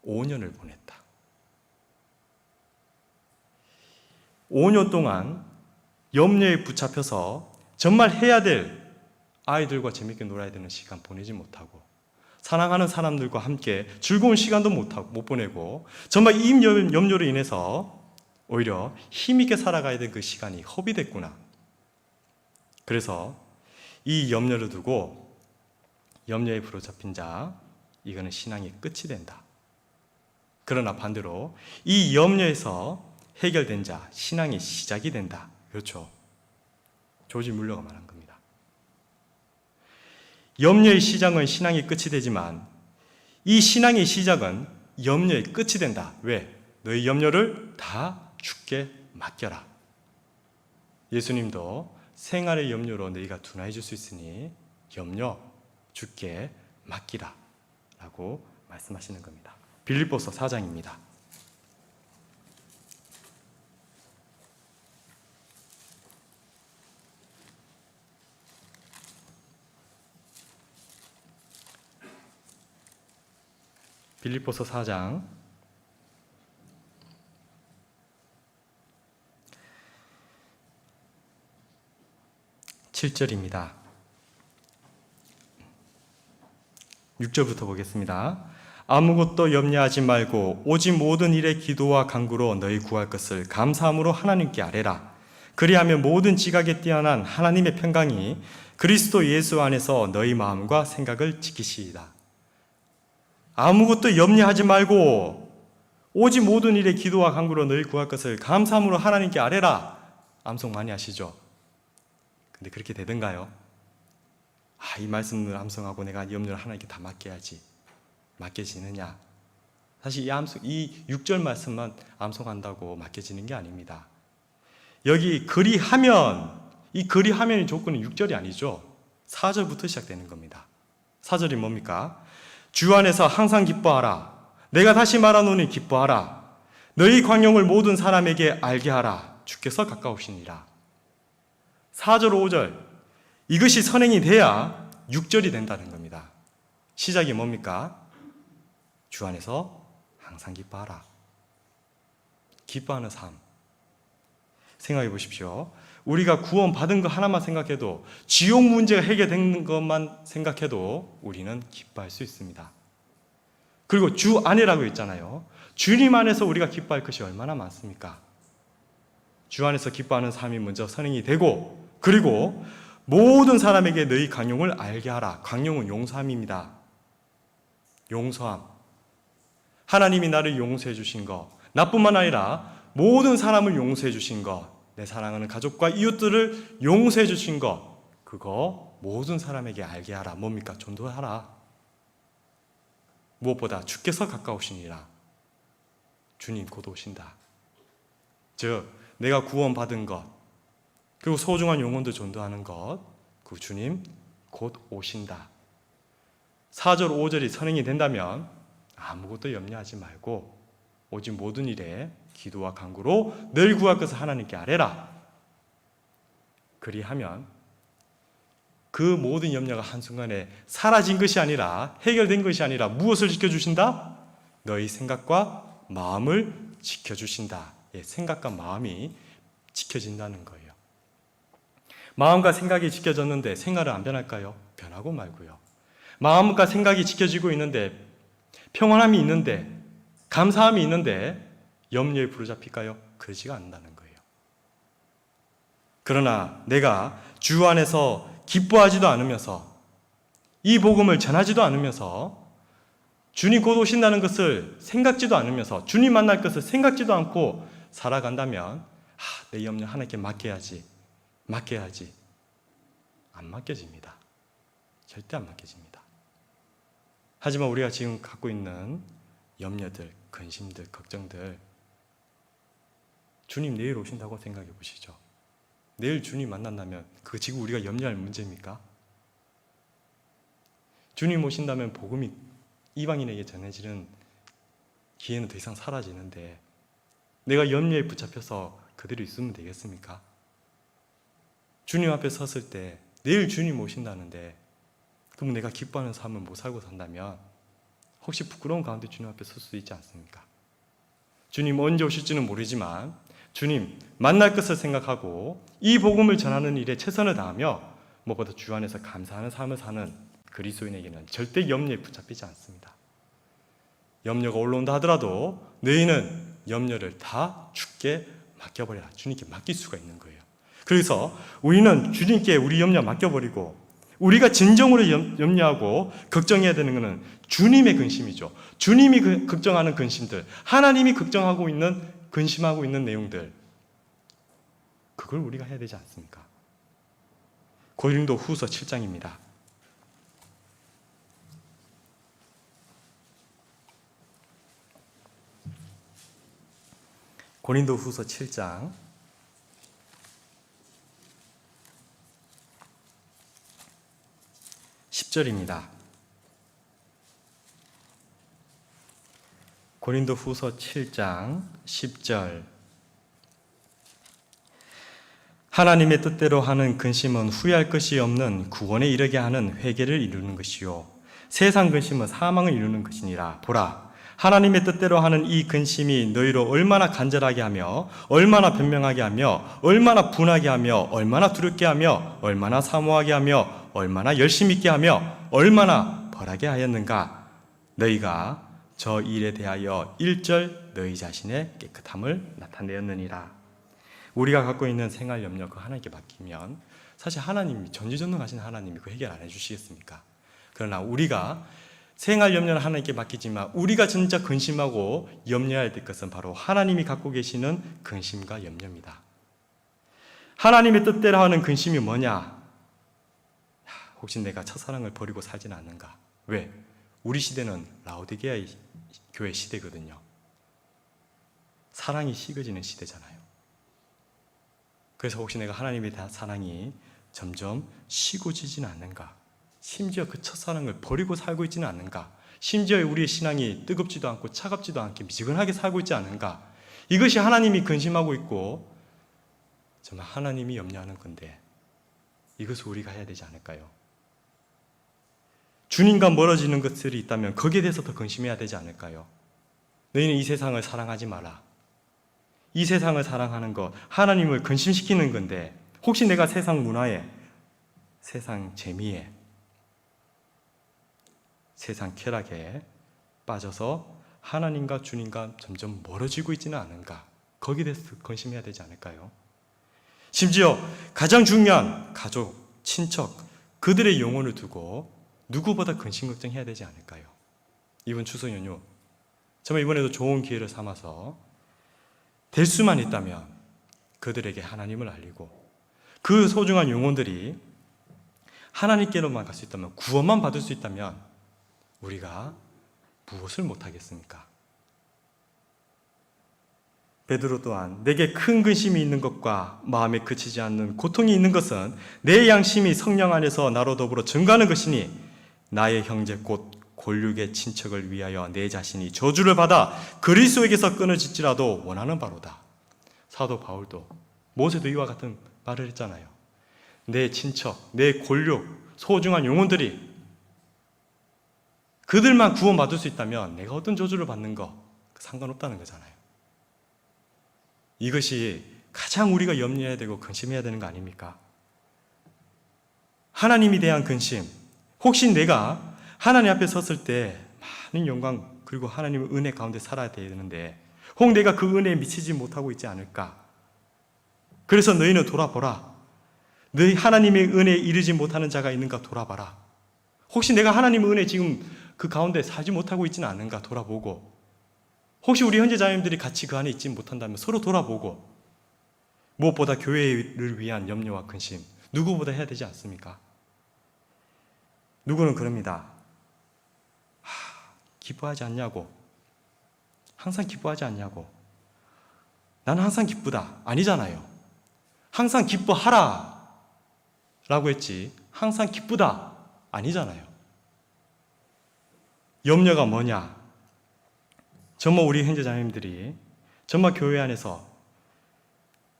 Speaker 1: 5년을 보냈다. 5년 동안 염려에 붙잡혀서 정말 해야 될 아이들과 재밌게 놀아야 되는 시간 보내지 못하고, 사랑하는 사람들과 함께 즐거운 시간도 못 보내고, 정말 이 염려로 인해서 오히려 힘있게 살아가야 될 그 시간이 허비됐구나. 그래서 이 염려를 두고 염려에 부로잡힌 자, 이거는 신앙의 끝이 된다. 그러나 반대로 이 염려에서 해결된 자, 신앙의 시작이 된다. 그렇죠. 조지 뮬러가 말한 겁니다. 염려의 시작은 신앙의 끝이 되지만 이 신앙의 시작은 염려의 끝이 된다. 왜? 너의 염려를 다 주께 맡겨라. 예수님도 생활의 염려로 너희가 둔해질 수 있으니 염려 주께 맡기라 라고 말씀하시는 겁니다. 빌립보서 4장입니다. 빌립보서 4장 7절입니다. 6절부터 보겠습니다. 아무것도 염려하지 말고 오직 모든 일에 기도와 간구로 너희 구할 것을 감사함으로 하나님께 아뢰라. 그리하면 모든 지각에 뛰어난 하나님의 평강이 그리스도 예수 안에서 너희 마음과 생각을 지키시리다. 아무것도 염려하지 말고 오직 모든 일에 기도와 간구로 너희 구할 것을 감사함으로 하나님께 아뢰라. 암송 많이 하시죠? 근데 그렇게 되던가요? 이 말씀을 암송하고 내가 염려를 하나님께 다 맡겨야지. 맡겨지느냐? 사실 이 6절 말씀만 암송한다고 맡겨지는 게 아닙니다. 여기 그리하면, 이 그리하면의 조건은 6절이 아니죠. 4절부터 시작되는 겁니다. 4절이 뭡니까? 주 안에서 항상 기뻐하라. 내가 다시 말하노니 기뻐하라. 너희 광용을 모든 사람에게 알게 하라. 주께서 가까우시니라. 4절, 5절 이것이 선행이 돼야 6절이 된다는 겁니다. 시작이 뭡니까? 주 안에서 항상 기뻐하라. 기뻐하는 삶. 생각해 보십시오. 우리가 구원 받은 거 하나만 생각해도, 지옥 문제가 해결된 것만 생각해도 우리는 기뻐할 수 있습니다. 그리고 주 안에라고 했잖아요. 주님 안에서 우리가 기뻐할 것이 얼마나 많습니까? 주 안에서 기뻐하는 삶이 먼저 선행이 되고, 그리고 모든 사람에게 너희 강용을 알게 하라. 강용은 용서함입니다. 용서함. 하나님이 나를 용서해 주신 것, 나뿐만 아니라 모든 사람을 용서해 주신 것, 내 사랑하는 가족과 이웃들을 용서해 주신 것, 그거 모든 사람에게 알게 하라. 뭡니까? 전도하라. 무엇보다 주께서 가까우시니라. 주님 곧 오신다. 즉 내가 구원받은 것, 그리고 소중한 영혼도 전도하는 것, 그 주님 곧 오신다. 4절 5절이 선행이 된다면 아무것도 염려하지 말고 오직 모든 일에 기도와 간구로 늘 구할 것을 하나님께 아뢰라. 그리하면 그 모든 염려가 한순간에 사라진 것이 아니라, 해결된 것이 아니라 무엇을 지켜주신다? 너희 생각과 마음을 지켜주신다. 생각과 마음이 지켜진다는 거예요. 마음과 생각이 지켜졌는데 생활은 안 변할까요? 변하고 말고요. 마음과 생각이 지켜지고 있는데, 평안함이 있는데, 감사함이 있는데 염려에 부르잡힐까요? 그러지가 않는다는 거예요. 그러나 내가 주 안에서 기뻐하지도 않으면서, 이 복음을 전하지도 않으면서, 주님 곧 오신다는 것을 생각지도 않으면서, 주님 만날 것을 생각지도 않고 살아간다면 내 염려 하나님께 맡겨야지. 안 맡겨집니다. 절대 안 맡겨집니다. 하지만 우리가 지금 갖고 있는 염려들, 근심들, 걱정들, 주님 내일 오신다고 생각해 보시죠. 내일 주님 만난다면 그거 지금 우리가 염려할 문제입니까? 주님 오신다면 복음이 이방인에게 전해지는 기회는 더 이상 사라지는데 내가 염려에 붙잡혀서 그대로 있으면 되겠습니까? 주님 앞에 섰을 때 내일 주님 오신다는데 그럼 내가 기뻐하는 삶을 못 살고 산다면 혹시 부끄러운 가운데 주님 앞에 설 수도 있지 않습니까? 주님 언제 오실지는 모르지만 주님 만날 것을 생각하고 이 복음을 전하는 일에 최선을 다하며 무엇보다 주 안에서 감사하는 삶을 사는 그리스도인에게는 절대 염려에 붙잡히지 않습니다. 염려가 올라온다 하더라도 너희는 염려를 다 주께 맡겨버려라. 주님께 맡길 수가 있는 거예요. 그래서 우리는 주님께 우리 염려 맡겨버리고 우리가 진정으로 염려하고 걱정해야 되는 것은 주님의 근심이죠. 주님이 걱정하는 근심들, 하나님이 걱정하고 있는 근심하고 있는 내용들, 그걸 우리가 해야 되지 않습니까? 고린도 후서 7장입니다. 고린도 후서 7장 10절입니다. 고린도 후서 7장 10절. 하나님의 뜻대로 하는 근심은 후회할 것이 없는 구원에 이르게 하는 회개를 이루는 것이요 세상 근심은 사망을 이루는 것이니라. 보라, 하나님의 뜻대로 하는 이 근심이 너희로 얼마나 간절하게 하며 얼마나 변명하게 하며 얼마나 분하게 하며 얼마나 두렵게 하며 얼마나 사모하게 하며 얼마나 열심 있게 하며 얼마나 벌하게 하였는가. 너희가 저 일에 대하여 일절 너희 자신의 깨끗함을 나타내었느니라. 우리가 갖고 있는 생활 염려 그 하나님께 맡기면 사실 하나님이 전지전능하신 하나님이 그 해결 안 해주시겠습니까? 그러나 우리가 생활 염려는 하나님께 맡기지만 우리가 진짜 근심하고 염려해야 될 것은 바로 하나님이 갖고 계시는 근심과 염려입니다. 하나님의 뜻대로 하는 근심이 뭐냐? 혹시 내가 첫사랑을 버리고 살지는 않는가? 왜? 우리 시대는 라오디게아 교회 시대거든요. 사랑이 식어지는 시대잖아요. 그래서 혹시 내가 하나님의 사랑이 점점 식어지지는 않는가? 심지어 그 첫사랑을 버리고 살고 있지는 않는가? 심지어 우리의 신앙이 뜨겁지도 않고 차갑지도 않게 미지근하게 살고 있지 않은가? 이것이 하나님이 근심하고 있고 정말 하나님이 염려하는 건데 이것을 우리가 해야 되지 않을까요? 주님과 멀어지는 것들이 있다면 거기에 대해서 더 근심해야 되지 않을까요? 너희는 이 세상을 사랑하지 마라. 이 세상을 사랑하는 것, 하나님을 근심시키는 건데 혹시 내가 세상 문화에, 세상 재미에, 세상 쾌락에 빠져서 하나님과 주님과 점점 멀어지고 있지는 않은가? 거기에 대해서 근심해야 되지 않을까요? 심지어 가장 중요한 가족, 친척, 그들의 영혼을 두고 누구보다 근심 걱정해야 되지 않을까요? 이번 추석 연휴 정말 이번에도 좋은 기회를 삼아서 될 수만 있다면 그들에게 하나님을 알리고 그 소중한 영혼들이 하나님께로만 갈 수 있다면, 구원만 받을 수 있다면 우리가 무엇을 못하겠습니까? 베드로 또한 내게 큰 근심이 있는 것과 마음에 그치지 않는 고통이 있는 것은 내 양심이 성령 안에서 나로 더불어 증거하는 것이니 나의 형제 곧 골육의 친척을 위하여 내 자신이 저주를 받아 그리스도에게서 끊어질지라도 원하는 바로다. 사도 바울도 모세도 이와 같은 말을 했잖아요. 내 친척, 내 골육, 소중한 영혼들이 그들만 구원받을 수 있다면 내가 어떤 저주를 받는 거 상관없다는 거잖아요. 이것이 가장 우리가 염려해야 되고 근심해야 되는 거 아닙니까? 하나님에 대한 근심. 혹시 내가 하나님 앞에 섰을 때 많은 영광 그리고 하나님의 은혜 가운데 살아야 되는데 혹 내가 그 은혜에 미치지 못하고 있지 않을까? 그래서 너희는 돌아보라. 너희 하나님의 은혜에 이르지 못하는 자가 있는가 돌아봐라. 혹시 내가 하나님의 은혜 지금 그 가운데 살지 못하고 있지는 않은가 돌아보고, 혹시 우리 형제 자매님들이 같이 그 안에 있지 못한다면 서로 돌아보고, 무엇보다 교회를 위한 염려와 근심 누구보다 해야 되지 않습니까? 누구는 그럽니다. 기뻐하지 않냐고, 항상 기뻐하지 않냐고. 나는 항상 기쁘다. 아니잖아요. 항상 기뻐하라 라고 했지 항상 기쁘다 아니잖아요. 염려가 뭐냐? 정말 우리 형제자매님들이 정말 교회 안에서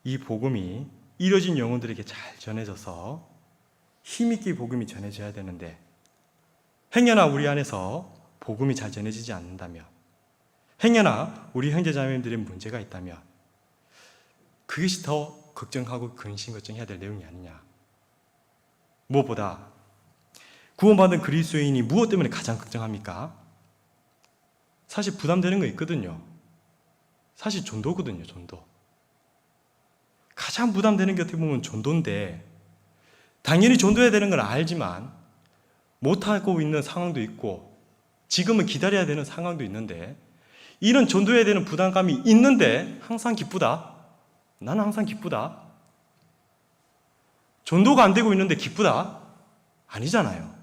Speaker 1: 이 복음이 이뤄진 영혼들에게 잘 전해져서 힘있게 복음이 전해져야 되는데, 행여나 우리 안에서 복음이 잘 전해지지 않는다면, 행여나 우리 형제자매님들의 문제가 있다면 그것이 더 걱정하고 근심 걱정해야 될 내용이 아니냐. 무엇보다 구원받은 그리스도인이 무엇 때문에 가장 걱정합니까? 사실 부담되는 거 있거든요. 사실 전도거든요. 전도. 가장 부담되는 게 어떻게 보면 전도인데, 당연히 전도해야 되는 건 알지만 못하고 있는 상황도 있고 지금은 기다려야 되는 상황도 있는데, 이런 전도해야 되는 부담감이 있는데 항상 기쁘다? 나는 항상 기쁘다? 전도가 안 되고 있는데 기쁘다? 아니잖아요.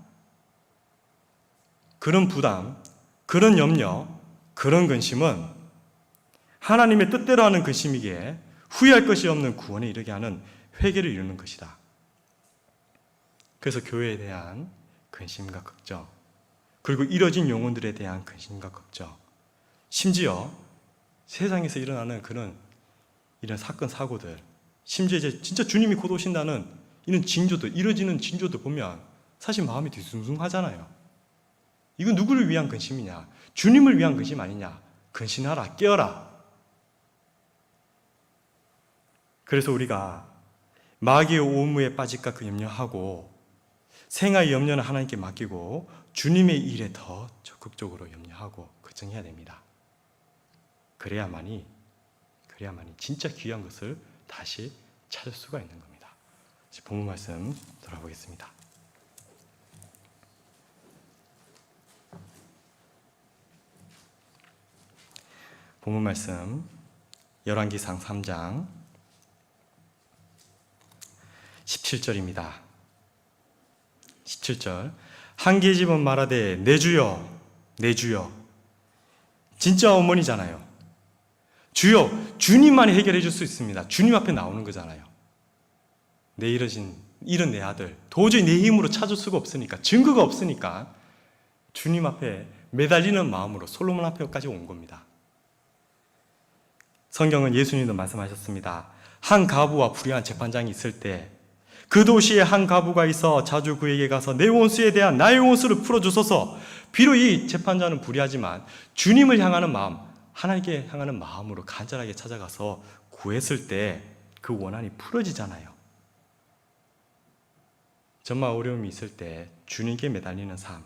Speaker 1: 그런 부담, 그런 염려, 그런 근심은 하나님의 뜻대로 하는 근심이기에 후회할 것이 없는 구원에 이르게 하는 회개를 이루는 것이다. 그래서 교회에 대한 근심과 걱정, 그리고 이뤄진 영혼들에 대한 근심과 걱정, 심지어 세상에서 일어나는 이런 사건, 사고들, 심지어 이제 진짜 주님이 곧 오신다는 이런 징조들, 이뤄지는 징조들 보면 사실 마음이 뒤숭숭하잖아요. 이건 누구를 위한 근심이냐? 주님을 위한 근심 아니냐? 근심하라, 깨어라. 그래서 우리가 마귀의 오무에 빠질까 그 염려하고 생아의 염려는 하나님께 맡기고 주님의 일에 더 적극적으로 염려하고 걱정해야 됩니다. 그래야만이 진짜 귀한 것을 다시 찾을 수가 있는 겁니다. 본문 말씀 돌아보겠습니다. 본문 말씀 열왕기상 3장 17절입니다. 17절. 한 계집은 말하되 내 주여 내 주여. 진짜 어머니잖아요. 주여, 주님만이 해결해 줄 수 있습니다. 주님 앞에 나오는 거잖아요. 이런 내 아들 도저히 내 힘으로 찾을 수가 없으니까, 증거가 없으니까 주님 앞에 매달리는 마음으로 솔로몬 앞에까지 온 겁니다. 성경은 예수님도 말씀하셨습니다. 한 가부와 불의한 재판장이 있을 때 그 도시에 한 가부가 있어 자주 그에게 가서 내 원수에 대한 나의 원수를 풀어주소서. 비록 이 재판자는 불의하지만 주님을 향하는 마음, 하나님께 향하는 마음으로 간절하게 찾아가서 구했을 때 그 원한이 풀어지잖아요. 정말 어려움이 있을 때 주님께 매달리는 삶.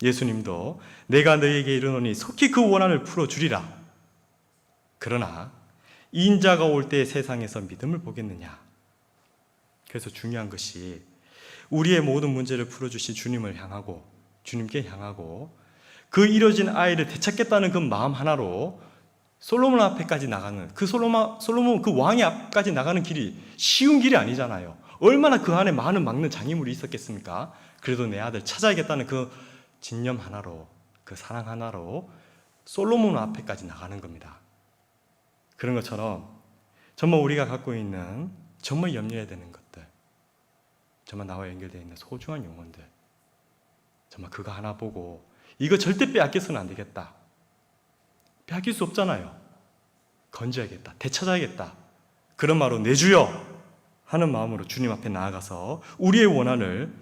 Speaker 1: 예수님도 내가 너희에게 이르노니 속히 그 원한을 풀어주리라. 그러나 인자가 올 때 세상에서 믿음을 보겠느냐. 그래서 중요한 것이 우리의 모든 문제를 풀어주신 주님을 향하고, 주님께 향하고 그 이뤄진 아이를 되찾겠다는 그 마음 하나로 솔로몬 앞에까지 나가는, 그 솔로몬 그 왕의 앞까지 나가는 길이 쉬운 길이 아니잖아요. 얼마나 그 안에 많은 막는 장애물이 있었겠습니까? 그래도 내 아들 찾아야겠다는 그 진념 하나로, 그 사랑 하나로 솔로몬 앞에까지 나가는 겁니다. 그런 것처럼 정말 우리가 갖고 있는 정말 염려해야 되는 것들, 정말 나와 연결되어 있는 소중한 영혼들, 정말 그거 하나 보고 이거 절대 빼앗겨서는 안 되겠다. 빼앗길 수 없잖아요. 건져야겠다, 되찾아야겠다. 그런 마음으로 내 주여 하는 마음으로 주님 앞에 나아가서 우리의 원한을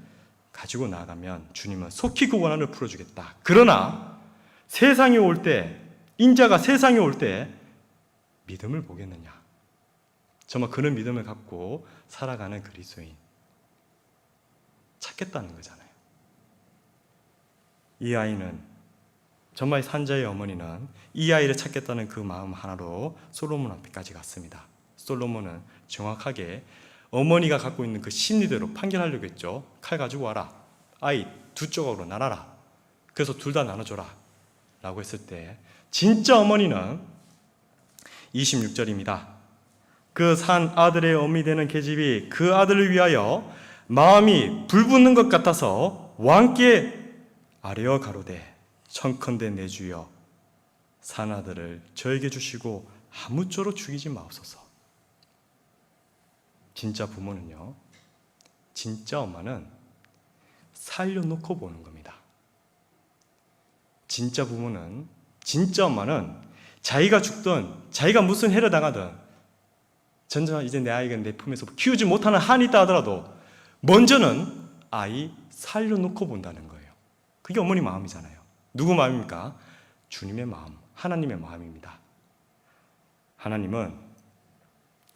Speaker 1: 가지고 나아가면 주님은 속히 그 원한을 풀어주겠다. 그러나 세상이 올 때, 인자가 세상에 올 때 믿음을 보겠느냐? 정말 그런 믿음을 갖고 살아가는 그리스도인 찾겠다는 거잖아요. 이 아이는, 정말 산자의 어머니는 이 아이를 찾겠다는 그 마음 하나로 솔로몬 앞에까지 갔습니다. 솔로몬은 정확하게 어머니가 갖고 있는 그 심리대로 판결하려고 했죠. 칼 가지고 와라. 아이 두 조각으로 나눠라. 그래서 둘 다 나눠줘라. 라고 했을 때 진짜 어머니는 26절입니다. 그 산 아들의 어미 되는 계집이 그 아들을 위하여 마음이 불붙는 것 같아서 왕께 아뢰어 가로되 청컨대 내 주여 산 아들을 저에게 주시고 아무쪼록 죽이지 마옵소서. 진짜 부모는요, 진짜 엄마는 살려놓고 보는 겁니다. 진짜 부모는, 진짜 엄마는 자기가 죽든 자기가 무슨 해를 당하든 전자 이제 내 아이가 내 품에서 키우지 못하는 한이 있다 하더라도 먼저는 아이 살려놓고 본다는 거예요. 그게 어머니 마음이잖아요. 누구 마음입니까? 주님의 마음, 하나님의 마음입니다. 하나님은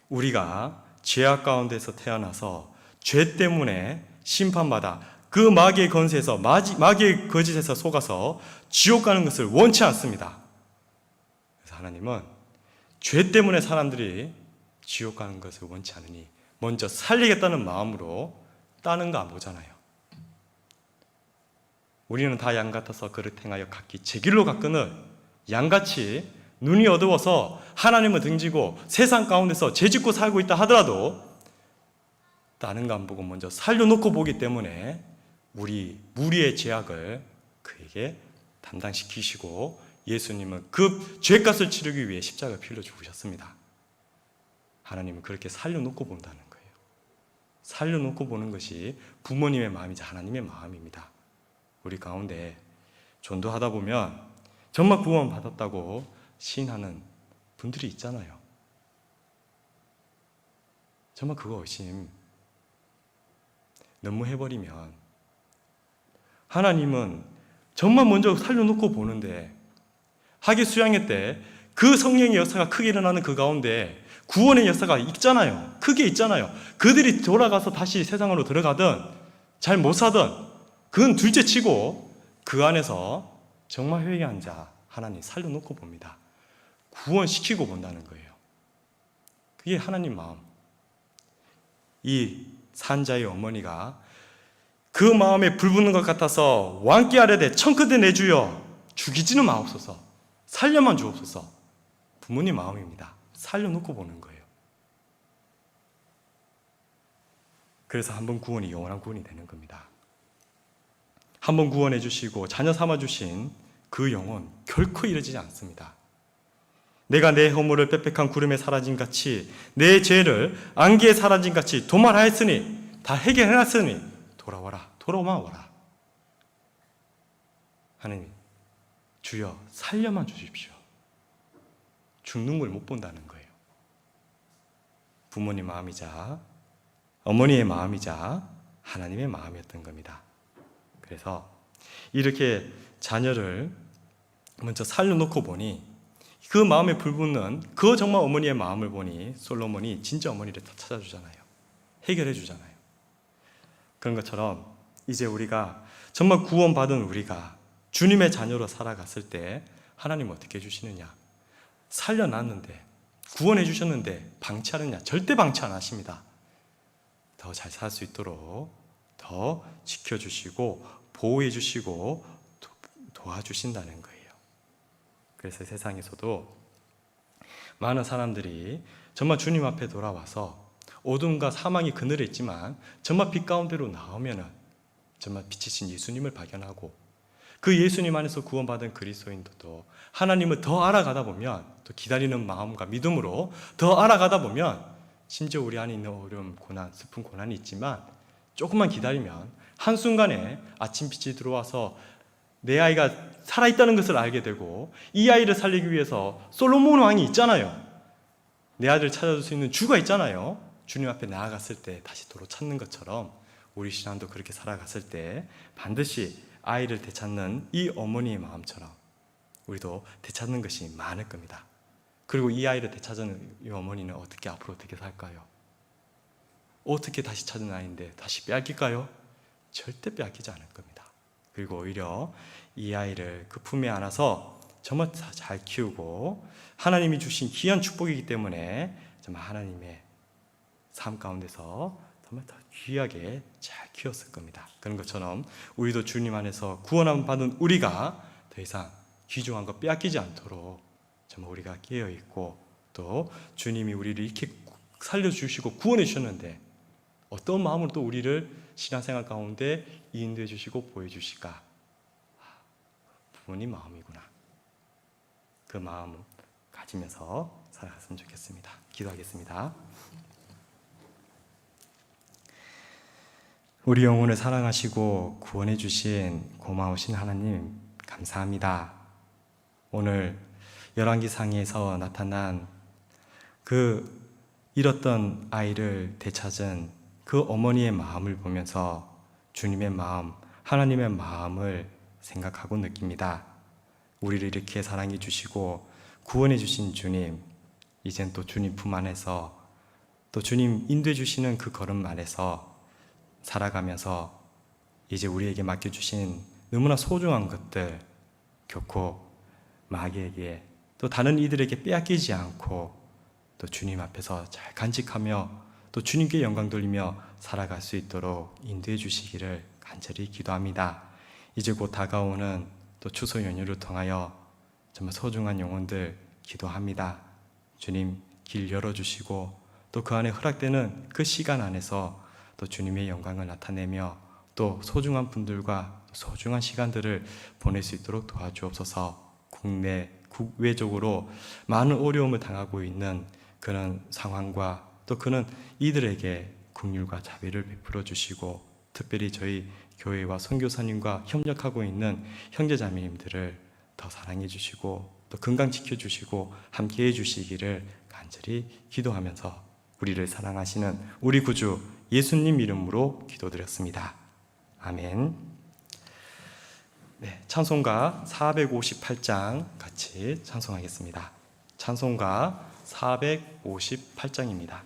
Speaker 1: 우리가 죄악 가운데서 태어나서 죄 때문에 심판받아 그 마귀의 권세에서, 마귀의 거짓에서 속아서 지옥 가는 것을 원치 않습니다. 그래서 하나님은 죄 때문에 사람들이 지옥 가는 것을 원치 않으니 먼저 살리겠다는 마음으로 따는 거 안 보잖아요. 우리는 다 양 같아서 그릇 행하여 각기 제 길로 갔거늘 양같이 눈이 어두워서 하나님을 등지고 세상 가운데서 죄짓고 살고 있다 하더라도 따는 거 안 보고 먼저 살려놓고 보기 때문에 우리 무리의 죄악을 그에게 담당시키시고 예수님은 그 죄값을 치르기 위해 십자가를 필러 죽으셨습니다. 하나님은 그렇게 살려놓고 본다는 거예요. 살려놓고 보는 것이 부모님의 마음이자 하나님의 마음입니다. 우리 가운데 전도하다 보면 정말 구원 받았다고 시인하는 분들이 있잖아요. 정말 그거 의심 너무 해버리면 하나님은 정말 먼저 살려놓고 보는데 하기 수양회 때 그 성령의 역사가 크게 일어나는 그 가운데 구원의 역사가 있잖아요. 크게 있잖아요. 그들이 돌아가서 다시 세상으로 들어가든 잘 못 사든 그건 둘째 치고 그 안에서 정말 회개한 자 하나님 살려놓고 봅니다. 구원시키고 본다는 거예요. 그게 하나님 마음. 이 산자의 어머니가 그 마음에 불붙는 것 같아서 왕께 아뢰되 청컨대 내 주여 죽이지는 마옵소서. 살려만 주옵소서. 부모님 마음입니다. 살려놓고 보는 거예요. 그래서 한번 구원이 영원한 구원이 되는 겁니다. 한번 구원해 주시고 자녀 삼아 주신 그 영혼 결코 이르지 않습니다. 내가 내 허물을 빽빽한 구름에 사라진 같이 내 죄를 안개에 사라진 같이 도말하였으니 다 해결해놨으니 돌아와라 돌아오라. 하나님 주여 살려만 주십시오. 죽는 걸 못 본다는 거예요. 부모님 마음이자 어머니의 마음이자 하나님의 마음이었던 겁니다. 그래서 이렇게 자녀를 먼저 살려놓고 보니 그 마음에 불붙는 그 정말 어머니의 마음을 보니 솔로몬이 진짜 어머니를 다 찾아주잖아요. 해결해 주잖아요. 그런 것처럼 이제 우리가 정말 구원받은 우리가 주님의 자녀로 살아갔을 때 하나님은 어떻게 해주시느냐? 살려놨는데 구원해 주셨는데 방치하느냐? 절대 방치 안 하십니다. 더 잘 살 수 있도록 더 지켜주시고 보호해 주시고 도와주신다는 거예요. 그래서 세상에서도 많은 사람들이 정말 주님 앞에 돌아와서 어둠과 사망이 그늘에 있지만 정말 빛 가운데로 나오면은 정말 빛이신 예수님을 발견하고, 그 예수님 안에서 구원받은 그리스도인들도 하나님을 더 알아가다 보면, 또 기다리는 마음과 믿음으로 더 알아가다 보면, 심지어 우리 안에 있는 어려움, 고난, 슬픈 고난이 있지만 조금만 기다리면 한순간에 아침빛이 들어와서 내 아이가 살아있다는 것을 알게 되고, 이 아이를 살리기 위해서 솔로몬 왕이 있잖아요. 내 아들을 찾아줄 수 있는 주가 있잖아요. 주님 앞에 나아갔을 때 다시 도로 찾는 것처럼 우리 신앙도 그렇게 살아갔을 때 반드시 아이를 되찾는 이 어머니의 마음처럼 우리도 되찾는 것이 많을 겁니다. 그리고 이 아이를 되찾은 이 어머니는 앞으로 어떻게 살까요? 어떻게 다시 찾은 아이인데 다시 빼앗길까요? 절대 빼앗기지 않을 겁니다. 그리고 오히려 이 아이를 그 품에 안아서 정말 잘 키우고, 하나님이 주신 귀한 축복이기 때문에 정말 하나님의 삶 가운데서 정말 더 귀하게 잘 키웠을 겁니다. 그런 것처럼 우리도 주님 안에서 구원함 받은 우리가 더 이상 귀중한 것 빼앗기지 않도록 정말 우리가 깨어있고, 또 주님이 우리를 이렇게 살려주시고 구원해 주셨는데 어떤 마음으로 또 우리를 신앙생활 가운데 인도해 주시고 보여주실까? 부모님 마음이구나. 그 마음을 가지면서 살아갔으면 좋겠습니다. 기도하겠습니다. 우리 영혼을 사랑하시고 구원해 주신 고마우신 하나님 감사합니다. 오늘 열왕기상에서 나타난 그 잃었던 아이를 되찾은 그 어머니의 마음을 보면서 주님의 마음, 하나님의 마음을 생각하고 느낍니다. 우리를 이렇게 사랑해 주시고 구원해 주신 주님, 이젠 또 주님 품 안에서, 또 주님 인도해 주시는 그 걸음 안에서 살아가면서 이제 우리에게 맡겨주신 너무나 소중한 것들 결코 마귀에게, 또 다른 이들에게 빼앗기지 않고 또 주님 앞에서 잘 간직하며 또 주님께 영광 돌리며 살아갈 수 있도록 인도해 주시기를 간절히 기도합니다. 이제 곧 다가오는 또 추수 연휴를 통하여 정말 소중한 영혼들 기도합니다. 주님 길 열어주시고 또 그 안에 허락되는 그 시간 안에서 또 주님의 영광을 나타내며 또 소중한 분들과 소중한 시간들을 보낼 수 있도록 도와주옵소서. 국내, 국외적으로 많은 어려움을 당하고 있는 그런 상황과 또 그는 이들에게 긍휼과 자비를 베풀어 주시고, 특별히 저희 교회와 선교사님과 협력하고 있는 형제자매님들을 더 사랑해 주시고 또 건강 지켜주시고 함께해 주시기를 간절히 기도하면서 우리를 사랑하시는 우리 구주 예수님 이름으로 기도드렸습니다. 아멘. 네, 찬송가 458장 같이 찬송하겠습니다. 찬송가 458장입니다.